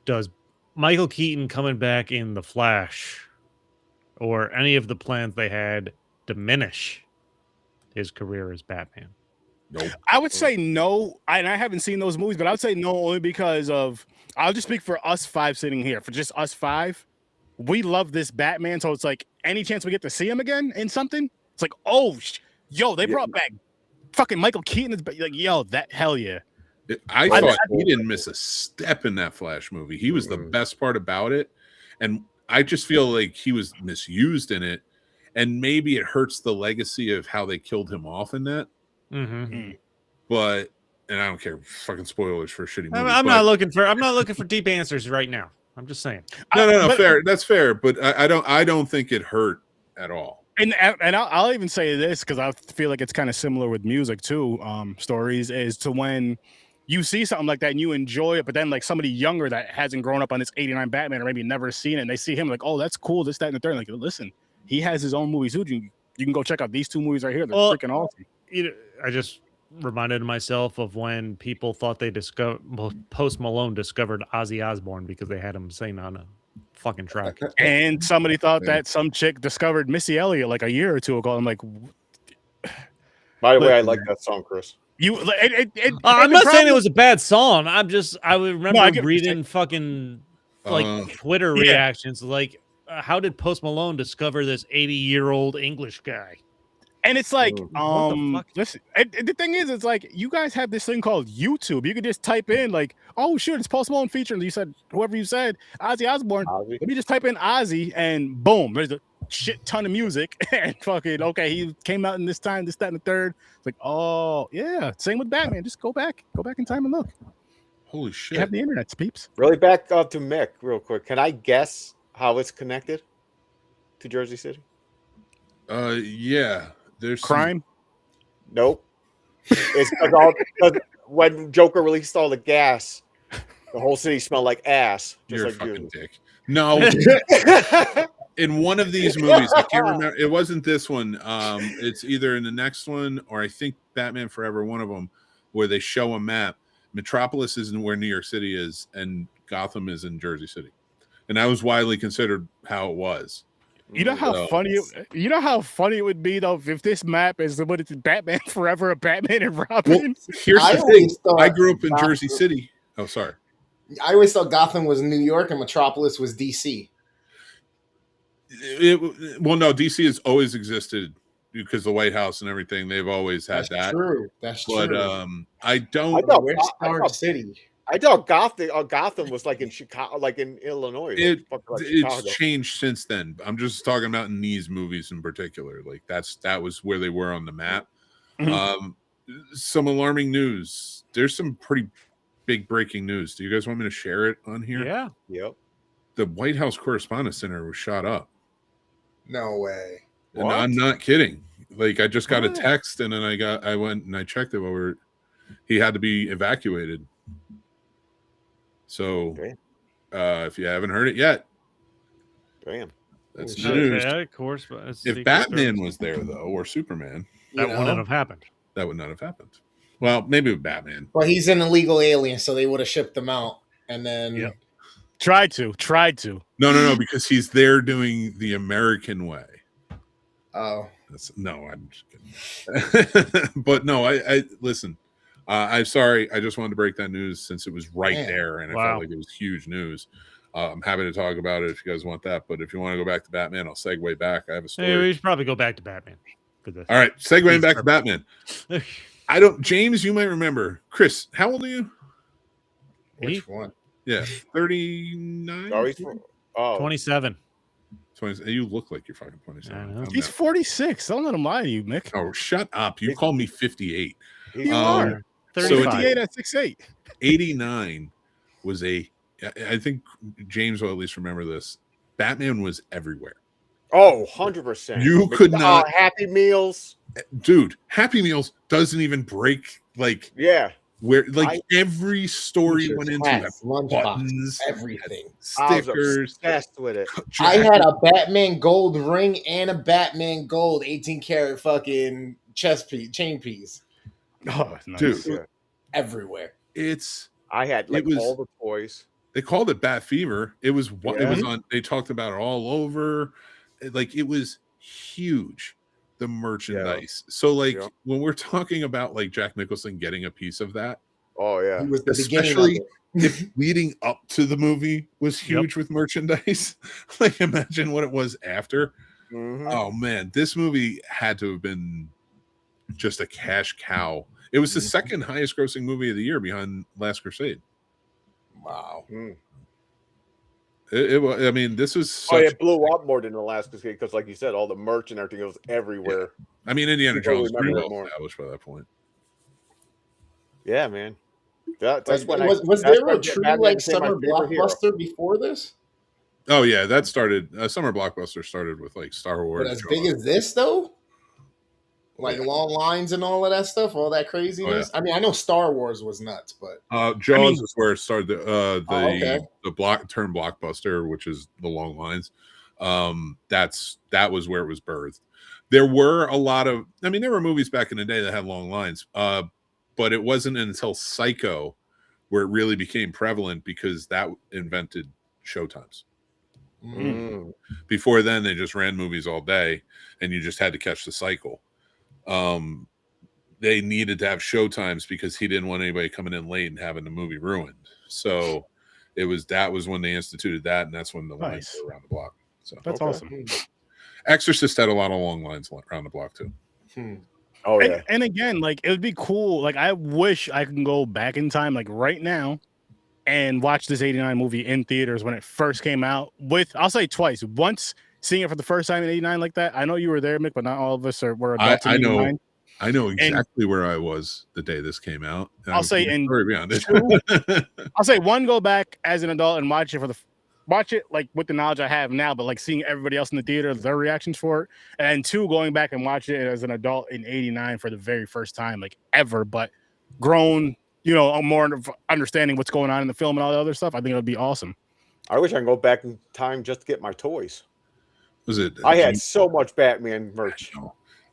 Does Michael Keaton coming back in The Flash or any of the plans they had diminish his career as Batman? Nope. I would say no, and I haven't seen those movies, but I would say no only because of, I'll just speak for us five sitting here. For just us five, we love this Batman, so it's like any chance we get to see him again in something, it's like, they brought back fucking Michael Keaton. Like, that hell yeah. I thought he didn't miss a step in that Flash movie. He was the best part about it, and I just feel like he was misused in it, and maybe it hurts the legacy of how they killed him off in that. But, and I don't care, fucking spoilers for a shitty movie. I'm not looking for deep answers right now. I'm just saying. No, fair. That's fair, but I don't think it hurt at all. And I'll even say this, because I feel like it's kind of similar with music too. Stories is to when you see something like that and you enjoy it, but then like somebody younger that hasn't grown up on this 89 Batman or maybe never seen it, and they see him like, oh, that's cool, this, that, and the third. Like, listen, he has his own movies too. You can go check out these two movies right here. They're freaking awesome. I just reminded myself of when people thought they Post Malone discovered Ozzy Osbourne because they had him sing on a fucking track. And somebody thought Yeah. that some chick discovered Missy Elliott like a year or two ago. I'm like, By the way, I Listen, like that song, Chris. I'm not saying it was a bad song. I would remember I get what you're reading fucking Twitter yeah. reactions like, how did Post Malone discover this 80-year-old English guy? And it's like, What the fuck? listen, the thing is, it's like you guys have this thing called YouTube. You could just type in like, oh shit, it's Post Malone featuring. You said whoever you said, Ozzy Osbourne. Ozzy. Let me just type in Ozzy, and boom, there's a shit ton of music. And fucking okay, he came out in this time, this, that, and the third. It's like, oh yeah, same with Batman. Just go back in time and look. Holy You shit! have the internet, peeps. Really back up to Mick real quick. Can I guess how it's connected to Jersey City? Yeah. There's some- Crime. Nope. It's because when Joker released all the gas, the whole city smelled like ass. Just You're a like fucking you. dick. No, in one of these movies, I can't remember. It wasn't this one. It's either in the next one or I think Batman Forever, one of them, where they show a map. Metropolis isn't where New York City is, and Gotham is in Jersey City, and that was widely considered how it was. You know how So- funny you know how funny it would be though if this map is what it's Batman Forever, Batman and Robin. Well, here's I the thing. always thought I grew up in Gotham- Jersey City. Oh, sorry. I always thought Gotham was New York and Metropolis was DC. Well, no, DC has always existed because the White House and everything. They've always had That's that. true. That's But true. I don't. thought- Where's Star City? I thought Gotham was like in Chicago, like in Illinois. It, Fucking like it's Chicago. changed since then. I'm just talking about in these movies in particular. Like that was where they were on the map. Mhm. Some alarming news. There's some pretty big breaking news. Do you guys want me to share it on here? Yeah. Yep. The White House Correspondence Center was shot up. No way. And What? I'm not kidding. Like I just got a What? text and then I went and I checked it while he had to be evacuated. So Okay. If you haven't heard it yet, Damn. that's Oh, shit. news. Yeah, of course. But it's If Secret Batman Service. was there though, or Superman, that You wouldn't know? have happened. that would not have happened. Well, maybe with Batman. Well, he's an illegal alien, so they would have shipped him out. And then Yep. Tried to. No, because he's there doing the American way. oh, I'm just kidding. But no, I listen. I'm sorry. I just wanted to break that news since it was right Man. there, and I Wow. felt like it was huge news. I'm happy to talk about it if you guys want that. But if you want to go back to Batman, I'll segue back. I have a story. Hey, we should probably go back to Batman for this. All right, segueing Please, back to Batman. I don't. James, you might remember. Chris, how old are you? which one? Yeah, 39. Oh, oh. 27. 20. You look like you're fucking 27. I know. I'm He's not. 46. Don't let him lie to you, Mick. Oh, shut up. You He's- called me 58. He's- You Um, are. So 35. 58 at 6'8". 89 was I think James will at least remember this. Batman was everywhere. Oh, 100%. You could not- Happy Meals. Dude, Happy Meals doesn't even break like Yeah. where like every store you T-shirts, went into had hats, lunchbox, buttons, everything. I was stickers. obsessed with it. I had a Batman gold ring and a Batman gold 18 karat fucking chain piece Oh, nice. Dude. Yeah. everywhere. It's I had like It was- all the toys. they called it Bat Fever. It was it Yeah. was on. They talked about it all over. Like it was huge. The merchandise. So like Yeah. when we're talking about like Jack Nicholson getting a piece of that, Oh yeah. He was the beginning especially of it. if leading up to the movie was huge with merchandise. Like imagine what it was after. Mhm. Oh man, this movie had to have been just a cash cow. It was the second highest grossing movie of the year behind Last Crusade. Wow. Mm. It was. I mean, this was. Oh, Such, it blew up more than the last because, like you said, all the merch and everything was everywhere. I mean, Indiana People Jones was pretty remember well it more. established by that point. Yeah, man. That's when was that's there when a true Batman like became my summer favorite hero. blockbuster before this? Oh yeah, that started. Summer blockbuster started with like Star Wars. But as big as this though? Like Yeah. long lines and all of that stuff, all that craziness. I mean, I know Star Wars was nuts, but Jaws I mean- is where it started. The okay. the term blockbuster, which is the long lines. That was where it was birthed. there were a lot of, I mean, there were movies back in the day that had long lines, but it wasn't until Psycho where it really became prevalent because that invented showtimes. Mm. Before then, they just ran movies all day, and you just had to catch the cycle. They needed to have showtimes because he didn't want anybody coming in late and having the movie ruined. So that was when they instituted that, and that's when the lines were around the block. So That's awesome. Exorcist had a lot of long lines around the block too. Oh yeah. And again, like it would be cool. Like I wish I can go back in time, like right now, and watch this '89 movie in theaters when it first came out. I'll say twice. Once seeing it for the first time in '89 like that. I know you were there, Mick, but not all of us were adults in '89. I know exactly where I was the day this came out. I'll say in beyond it. I'll say one, go back as an adult and watch it like with the knowledge I have now, but like seeing everybody else in the theater, their reactions for it. And two, going back and watching it as an adult in '89 for the very first time, like ever, but grown, more understanding what's going on in the film and all the other stuff. I think it would be awesome. I wish I could go back in time just to get my toys. Was it? I had so much Batman merch.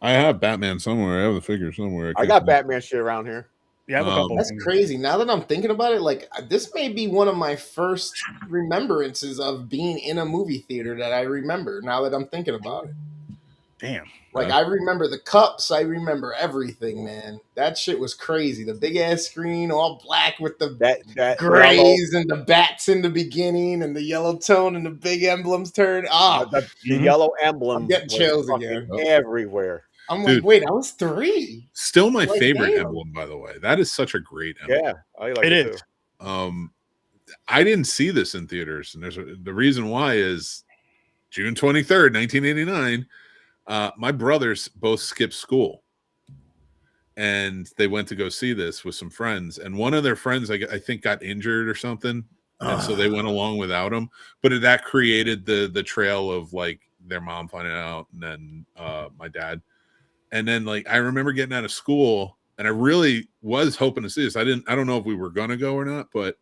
I have Batman somewhere. I have the figure somewhere. I got Batman shit around here. Yeah, I have a couple. That's crazy. Now that I'm thinking about it, like this may be one of my first remembrances of being in a movie theater that I remember. Now that I'm thinking about it, damn. Like I remember the cups. I remember everything, man. That shit was crazy. The big ass screen, all black with the that grays and the bats in the beginning, and the yellow tone and the big emblems turned. The yellow emblem. I'm getting chills again. Everywhere. I'm like, wait, I was 3. Still my favorite emblem, by the way. That is such a great emblem. Yeah, I like it is. Too. I didn't see this in theaters, and the reason why is June 23rd, 1989. My brothers both skipped school, and they went to go see this with some friends. And one of their friends, I think, got injured or something, and so they went along without him. But that created the trail of like their mom finding out, and then my dad. And then like I remember getting out of school, and I really was hoping to see this. I don't know if we were gonna go or not, but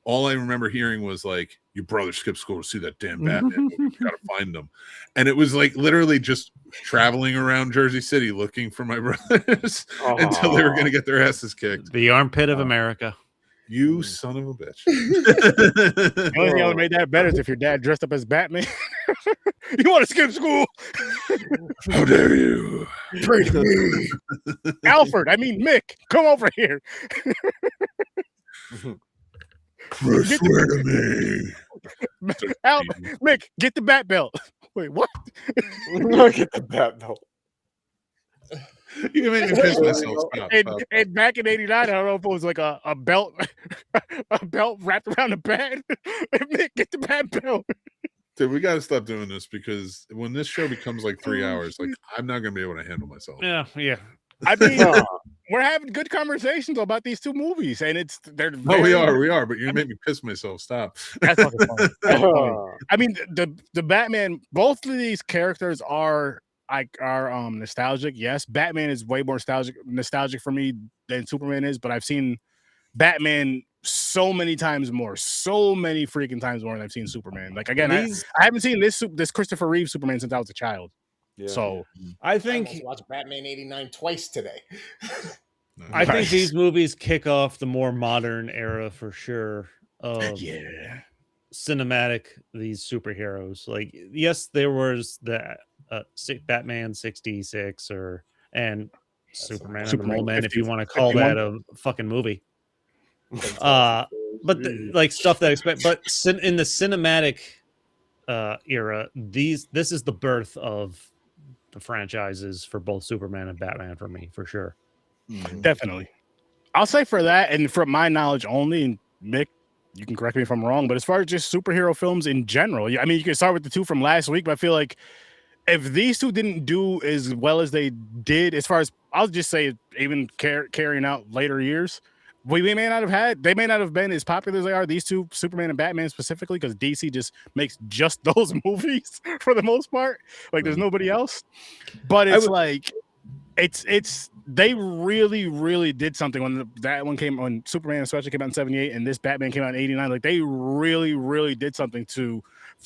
all I remember hearing was like, "Your brother skipped school to see that damn Batman. You gotta find them." And it was like literally just traveling around Jersey City looking for my brothers until they were gonna get their asses kicked. The armpit of America. You son of a bitch. The only thing that would make that better is if your dad dressed up as Batman. You want to skip school? How dare you? Pray to me. Alfred, I mean Mick, come over here. Swear to me. Mick, get the bat belt. Wait, what? Get the bat belt. You made me piss myself. Stop. And back in '89, I don't know if it was like a belt, a belt wrapped around the bat. Mick, get the bat belt. Dude, we got to stop doing this because when this show becomes like 3 hours, like I'm not going to be able to handle myself. Yeah. I mean, we're having good conversations about these two movies, and they're. We are, but you made me piss myself. Stop. That's fucking funny. That's funny. I mean, the Batman. Both of these characters are nostalgic. Yes, Batman is way more nostalgic for me than Superman is, but I've seen Batman so many freaking times more than I've seen Superman. Like again, I haven't seen this Christopher Reeve Superman since I was a child. Yeah. So I think I watched Batman '89 twice today. I think these movies kick off the more modern era for sure of cinematic these superheroes. Like yes, there was the Batman 66 and Superman and the Mole Man, if you want to call 51. That a fucking movie. But like stuff that but in the cinematic era, this is the birth of the franchises for both Superman and Batman for me, for sure. Definitely. I'll say for that, and from my knowledge only, and Mick, you can correct me if I'm wrong, but as far as just superhero films in general, I mean, you can start with the two from last week, but I feel like if these two didn't do as well as they did, as far as I'll just say, even carrying out later years, they may not have been as popular as they are, these two, Superman and Batman specifically, because DC just makes just those movies for the most part. Like there's nobody else. But it's it's they really, really did something when Superman especially came out in '78 and this Batman came out in '89. Like they really, really did something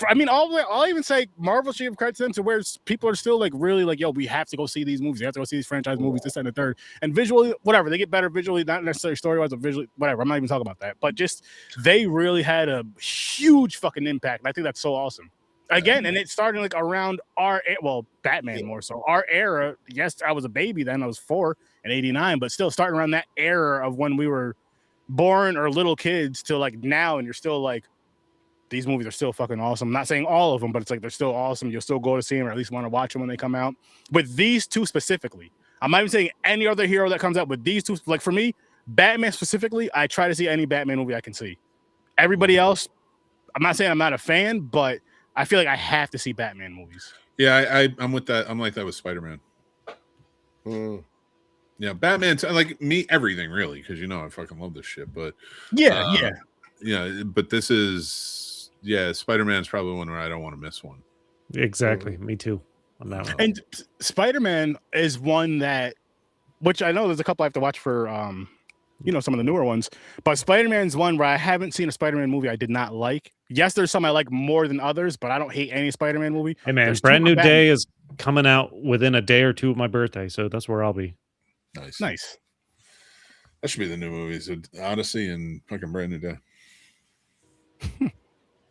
I mean, I'll even say Marvel should give credit to them to where people are still like really like, yo, we have to go see these movies. We have to go see these franchise movies, this and the third. And visually, whatever, they get better visually, not necessarily story-wise, but visually, whatever. I'm not even talking about that. But just they really had a huge fucking impact. And I think that's so awesome. Again, and it's starting like around Batman more so. Our era, yes, I was a baby then. I was 4 in '89, but still starting around that era of when we were born or little kids to like now, and you're still like, these movies are still fucking awesome. I'm not saying all of them, but it's like they're still awesome. You'll still go to see them or at least want to watch them when they come out. With these two specifically, I'm not even saying any other hero that comes out, with these two, like for me, Batman specifically, I try to see any Batman movie I can see. Everybody else, I'm not saying I'm not a fan, but I feel like I have to see Batman movies. Yeah, I'm with that. I'm like that with Spider-Man. Yeah, Batman, like me, everything really, because I fucking love this shit. But yeah, but this is Spider-Man's probably one where I don't want to miss one. Exactly, me too. On that one. And Spider-Man is one that, which I know there's a couple I have to watch for, some of the newer ones. But Spider-Man's one where I haven't seen a Spider-Man movie I did not like. Yes, there's some I like more than others, but I don't hate any Spider-Man movie. Hey man, There's Brand New Day is coming out within a day or two of my birthday, so that's where I'll be. Nice. That should be the new movies: Odyssey and fucking Brand New Day.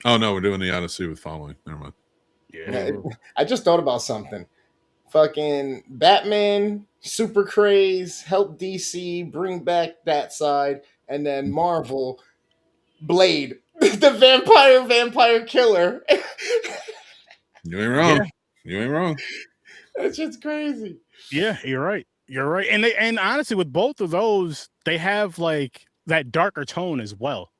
Oh no, we're doing the Odyssey with Following. Never mind. Yeah, I just thought about something. Fucking Batman, Super Craze, help DC bring back that side, and then Marvel, Blade, the vampire killer. You ain't wrong. Yeah. You ain't wrong. That's just crazy. Yeah, you're right. You're right. And honestly, with both of those, they have like that darker tone as well.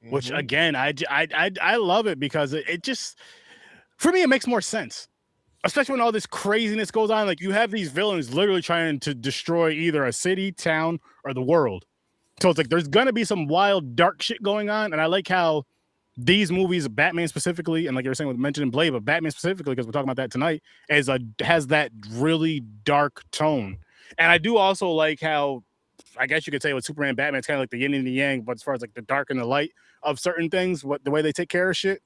Which again, I love it because it just, for me, it makes more sense. Especially when all this craziness goes on. Like you have these villains literally trying to destroy either a city, town, or the world. So it's like there's gonna be some wild, dark shit going on. And I like how these movies, Batman specifically, and like you were saying with mentioning Blade, but Batman specifically, because we're talking about that tonight, has that really dark tone. And I do also like how, I guess you could say with Superman and Batman, it's kind of like the yin and the yang, but as far as like the dark and the light of certain things, the way they take care of shit.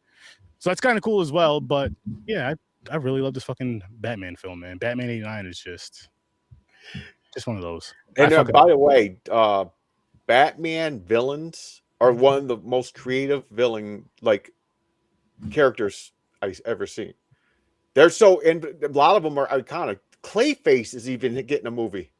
So that's kind of cool as well. But yeah, I really love this fucking Batman film, man. Batman '89 is just one of those. And by the way, Batman villains are one of the most creative villain characters I've ever seen. They're and a lot of them are iconic. Clayface is even getting a movie.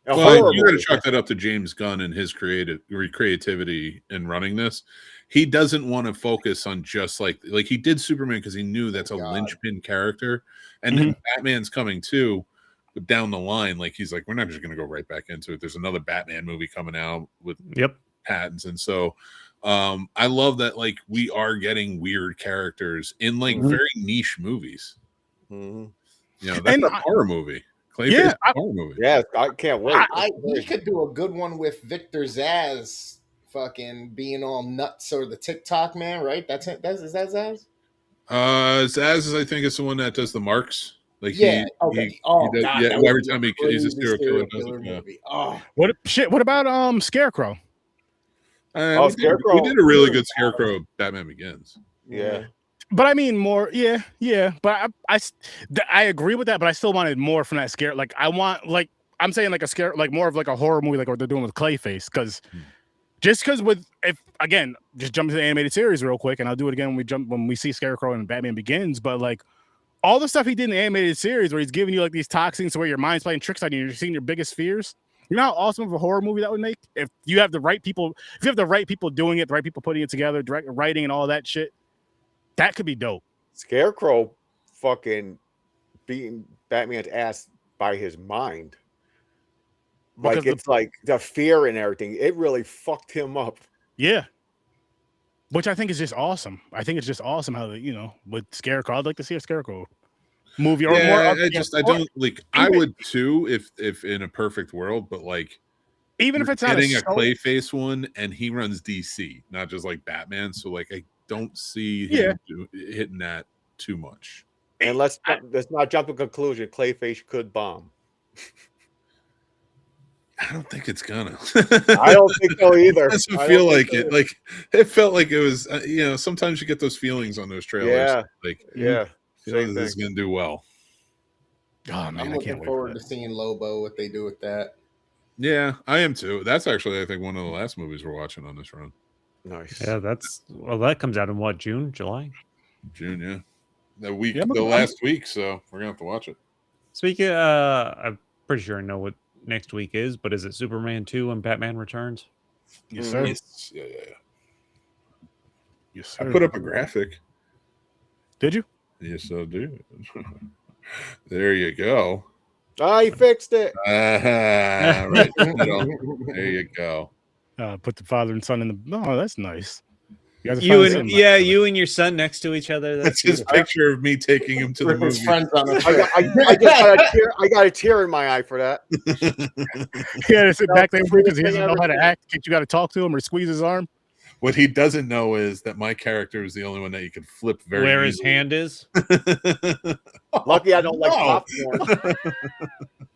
Well, you got to chalk that up to James Gunn and his creativity in running this. He doesn't want to focus on just like he did Superman because he knew that's a linchpin character, and then Batman's coming too. But down the line, like he's like, we're not just going to go right back into it. There's another Batman movie coming out with patents, and so I love that like we are getting weird characters in like very niche movies. That's a horror movie. Horror movie. Yeah, I can't wait. We could do a good one with Victor Zsasz fucking being all nuts, or the TikTok man, right? Is that Zsasz? Zsasz, I think, is the one that does the marks. Like okay. Every time he's a serial killer movie. What about Scarecrow? Scarecrow. We did a really good Scarecrow Batman Begins. Yeah. But I mean more, yeah. But I agree with that, but I still wanted more from that scare. Like I want, like I'm saying, like a scare, like more of like a horror movie, like what they're doing with Clayface. Because just jump to the animated series real quick, and I'll do it again when we see Scarecrow and Batman Begins. But like all the stuff he did in the animated series, where he's giving you like these toxins, where your mind's playing tricks on you, you're seeing your biggest fears. You know how awesome of a horror movie that would make if you have the right people, doing it, the right people putting it together, direct writing and all that shit. That could be dope. Scarecrow fucking beating Batman's ass by his mind. It's like the fear and everything. It really fucked him up. Yeah. Which I think is just awesome. I think it's just awesome how, with Scarecrow, I'd like to see a Scarecrow movie or more. I would too if in a perfect world, but like even if it's not getting a Clayface one and he runs DC, not just like Batman. So like I don't see him hitting that too much. And let's not jump to conclusion. Clayface could bomb. I don't think it's gonna. I don't think so either. It doesn't I feel don't like think it. so. Like it felt like it was. Sometimes you get those feelings on those trailers. Yeah. Like Yeah. feel Same that this is thing. gonna do well. Oh man, I'm I can't looking wait for forward that. to seeing Lobo, what they do with that. Yeah, I am too. That's actually, I think, one of the last movies we're watching on this run. Nice. Yeah, that comes out in what, June, July? June, yeah. The I'm- last week, so we're gonna have to watch it. Speaking, I'm pretty sure I know what next week is, but is it Superman 2 and Batman Returns? Yes, sir. Yes, yeah. Yes, I sir. put up a graphic. Did you? Yes, I do. There you go. I fixed it. Right. There you go. Put the father and son in the. Oh, that's nice. You guys are You finally and sitting by each yeah, other. you and your son next to each other. That's That's his beautiful. picture of me taking him to the With his movie. friends on a I trip. just got a tear. I got a tear in my eye for that. Yeah, to sit back there because he Everything, doesn't know how to everything. act. In case you got to talk to him or squeeze his arm. What he doesn't know is that my character is the only one that you could flip very Where his easily. hand is. Lucky I don't like No. popcorn.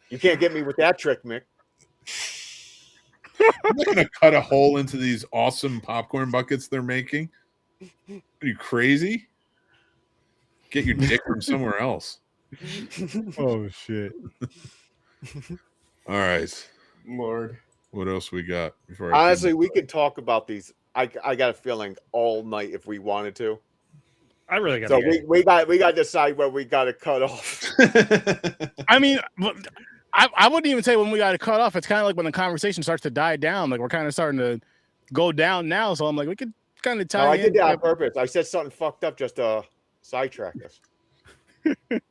You can't get me with that trick, Mick. I'm not gonna cut a hole into these awesome popcorn buckets they're making. Are you crazy? Get your dick from somewhere else. Oh shit! All right. Lord. What else we got? Before I Honestly, we could talk about these. I got a feeling all night if we wanted to. I really got. So we got to decide where we got to cut off. I mean, I wouldn't even say when we got to cut off. It's kind of like when the conversation starts to die down. Like we're kind of starting to go down now. So I'm like, we could kind of tie. No, I in. did that on purpose. I said something fucked up just to sidetrack us.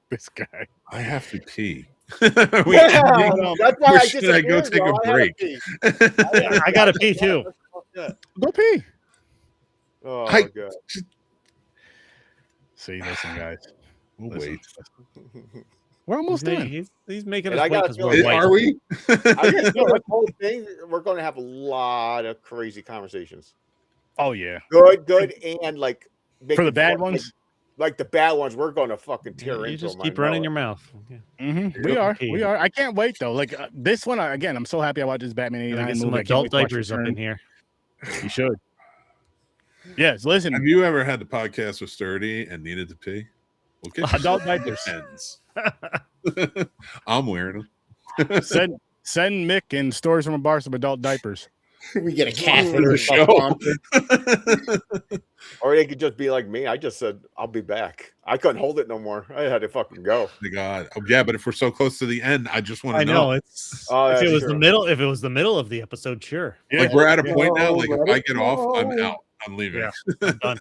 This guy. I have to pee. Yeah, That's that's why I should I go disappeared, take bro. a I had to break? pee. I got to pee too. Go pee. Oh I- god. See, listen, guys. We'll Listen. wait. We're almost done. He's making And us I wait gotta because feel we're like- white. Are we? I just feel this whole thing, we're going to have a lot of crazy conversations. Oh yeah. Good, and like For making the bad fun- ones. like the bad ones, we're going to fucking tear You into just them, keep I know running it. your mouth. Yeah. We are. Okay. We are. I can't wait though. Like this one again. I'm so happy I watched this Batman Gotta '89 get movie. some I can't adult wait to watch diapers up in Return. here. You should. Yes. Listen. Have you ever had the podcast with Sturdy and needed to pee? We'll get Adult diapers. Depends. I'm wearing them. Send Mick and stories from a bar some adult diapers. We get a For catheter the show. Or they could just be like me. I just said I'll be back. I couldn't hold it no more. I had to fucking go. My God. Oh, yeah, but if we're so close to the end, I just want I to know know. it's. Oh, if it that's was true. the middle of the episode, sure. Yeah. Like we're at a point now. Like Let if I it get off, I'm go. out. I'm leaving. Yeah. I'm done.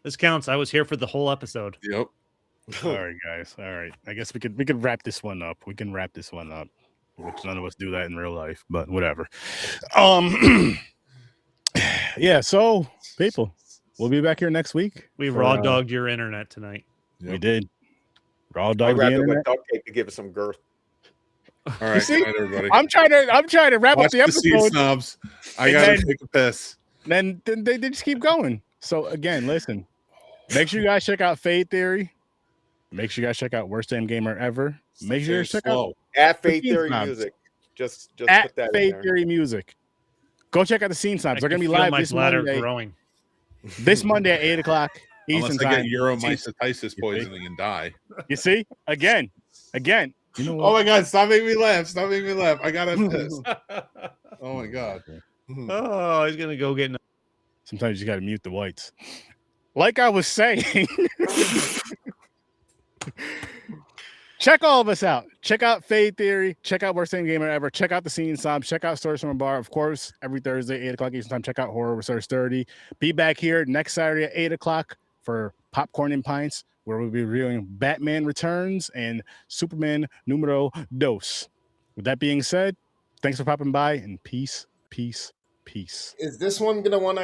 This counts. I was here for the whole episode. Yep. All right, guys. All right. I guess we could wrap this one up. We can wrap this one up. Which none of us do that in real life, but whatever. Yeah. So, people, we'll be back here next week. We for, raw dogged your internet tonight. We Yep. did. Raw I dog the wrapped it internet. with duct tape to give it some girth. All right. see? Good night, everybody. I'm trying to wrap Watch up the Seed episode. Snobs. I And gotta then- take a piss. Then they just keep going. So again, listen. Make sure you guys check out Fade Theory. Make sure you guys check out Worst Damn Gamer Ever. Make sure you check out Slow. At Fate Scene Theory Snobs. Music. Just at put that in Fade there. Theory Music. Go check out the Scene Snobs. They're I gonna be can feel live my this bladder Monday. growing. This Monday at 8:00 Eastern Unless I get time. uromycetitis poisoning and die. You see? Again. You know Oh what? my God! Stop making me laugh! Stop making me laugh! I gotta piss. Oh my God! Oh, he's gonna go get. Sometimes you got to mute the whites. Like I was saying, check all of us out. Check out Fade Theory. Check out Worst Damn Gamer Ever. Check out the Scene Snobs. Check out Stories from a Bar. Of course, every Thursday, 8:00 Eastern time. Check out Horror with Sir Sturdy. Be back here next Saturday at 8:00 for Popcorn and Pints, where we'll be reviewing Batman Returns and Superman Numero Dos. With that being said, thanks for popping by and peace, peace, peace. Is this one gonna want